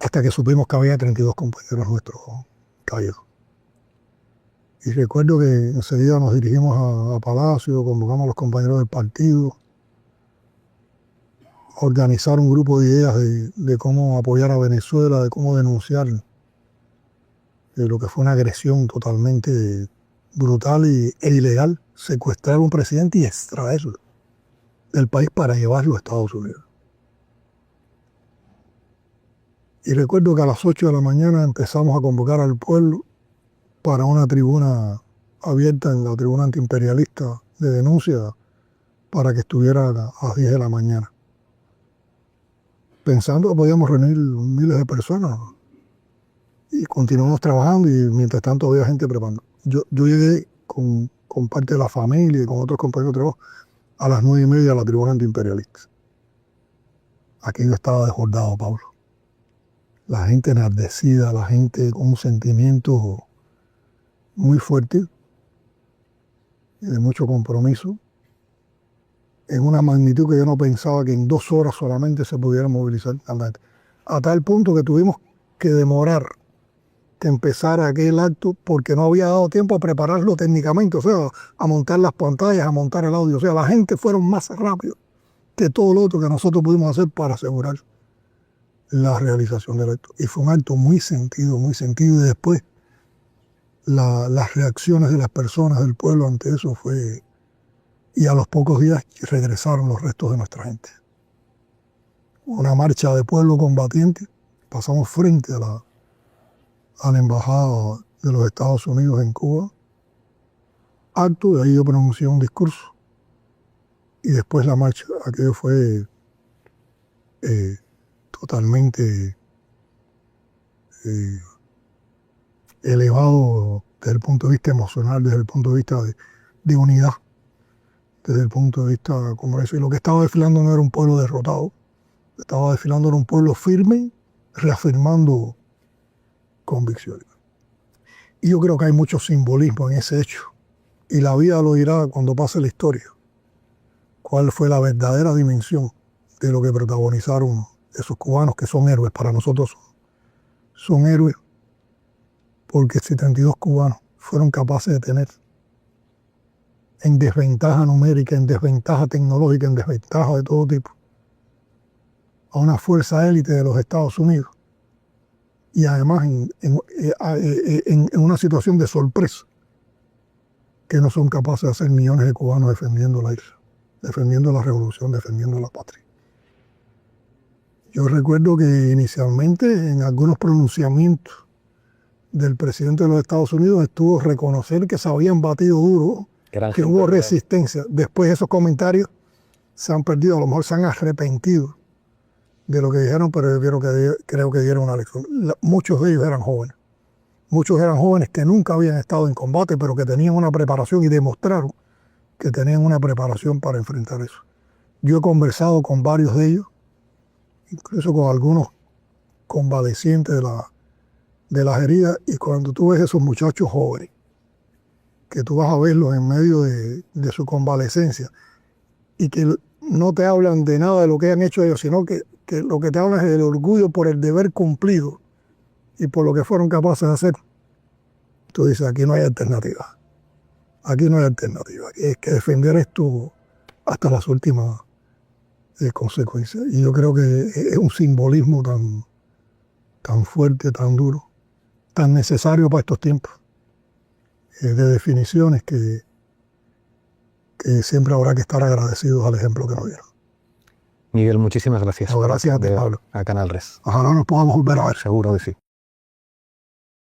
hasta que supimos que había 32 compañeros nuestros caídos. Y recuerdo que enseguida nos dirigimos a Palacio, convocamos a los compañeros del partido, a organizar un grupo de ideas de cómo apoyar a Venezuela, de cómo denunciar lo que fue una agresión totalmente brutal e ilegal, secuestrar a un presidente y extraerlo del país para llevarlo a Estados Unidos. Y recuerdo que a las 8 de la mañana empezamos a convocar al pueblo para una tribuna abierta en la tribuna antiimperialista de denuncia para que estuviera a las 10 de la mañana. Pensando que podíamos reunir miles de personas. Y continuamos trabajando y mientras tanto había gente preparando. Yo llegué con parte de la familia y con otros compañeros de trabajo a las 9:30 a la tribuna antiimperialista. Aquello estaba desbordado, Pablo. La gente enardecida, la gente con un sentimiento muy fuerte y de mucho compromiso, en una magnitud que yo no pensaba que en 2 horas solamente se pudiera movilizar tanta gente. A tal punto que tuvimos que demorar que empezara aquel acto porque no había dado tiempo a prepararlo técnicamente, o sea, a montar las pantallas, a montar el audio. O sea, la gente fueron más rápido que todo lo otro que nosotros pudimos hacer para asegurar la realización del acto. Y fue un acto muy sentido, y después las reacciones de las personas del pueblo ante eso fue... Y a los pocos días regresaron los restos de nuestra gente. Una marcha de pueblo combatiente, pasamos frente a la embajada de los Estados Unidos en Cuba, acto, de ahí yo pronuncié un discurso, y después la marcha. Aquello fue totalmente elevado desde el punto de vista emocional, desde el punto de vista de unidad, desde el punto de vista como eso. Y lo que estaba desfilando no era un pueblo derrotado, estaba desfilando era un pueblo firme, reafirmando convicciones. Y yo creo que hay mucho simbolismo en ese hecho. Y la vida lo dirá cuando pase la historia. Cuál fue la verdadera dimensión de lo que protagonizaron esos cubanos que son héroes para nosotros, son héroes porque 72 cubanos fueron capaces de tener, en desventaja numérica, en desventaja tecnológica, en desventaja de todo tipo, a una fuerza élite de los Estados Unidos, y además en una situación de sorpresa, que no son capaces de hacer millones de cubanos defendiendo la isla, defendiendo la revolución, defendiendo la patria. Yo recuerdo que inicialmente en algunos pronunciamientos del presidente de los Estados Unidos estuvo reconocer que se habían batido duro, que hubo resistencia. Después esos comentarios se han perdido, a lo mejor se han arrepentido de lo que dijeron, pero creo que dieron una lección. Muchos de ellos eran jóvenes. Muchos eran jóvenes que nunca habían estado en combate, pero que tenían una preparación y demostraron que tenían una preparación para enfrentar eso. Yo he conversado con varios de ellos, incluso con algunos convalecientes de las heridas, y cuando tú ves esos muchachos jóvenes, que tú vas a verlos en medio de su convalecencia, y que no te hablan de nada de lo que han hecho ellos, sino que lo que te hablan es del orgullo por el deber cumplido y por lo que fueron capaces de hacer. Tú dices, aquí no hay alternativa. Aquí no hay alternativa. Aquí hay que defender esto hasta las últimas consecuencias. Y yo creo que es un simbolismo tan fuerte, tan duro, tan necesario para estos tiempos, de definiciones que siempre habrá que estar agradecidos al ejemplo que nos dieron. Miguel, muchísimas gracias. No, gracias a ti, Pablo. A Canal Res. Ojalá nos podamos volver a ver. Seguro que sí.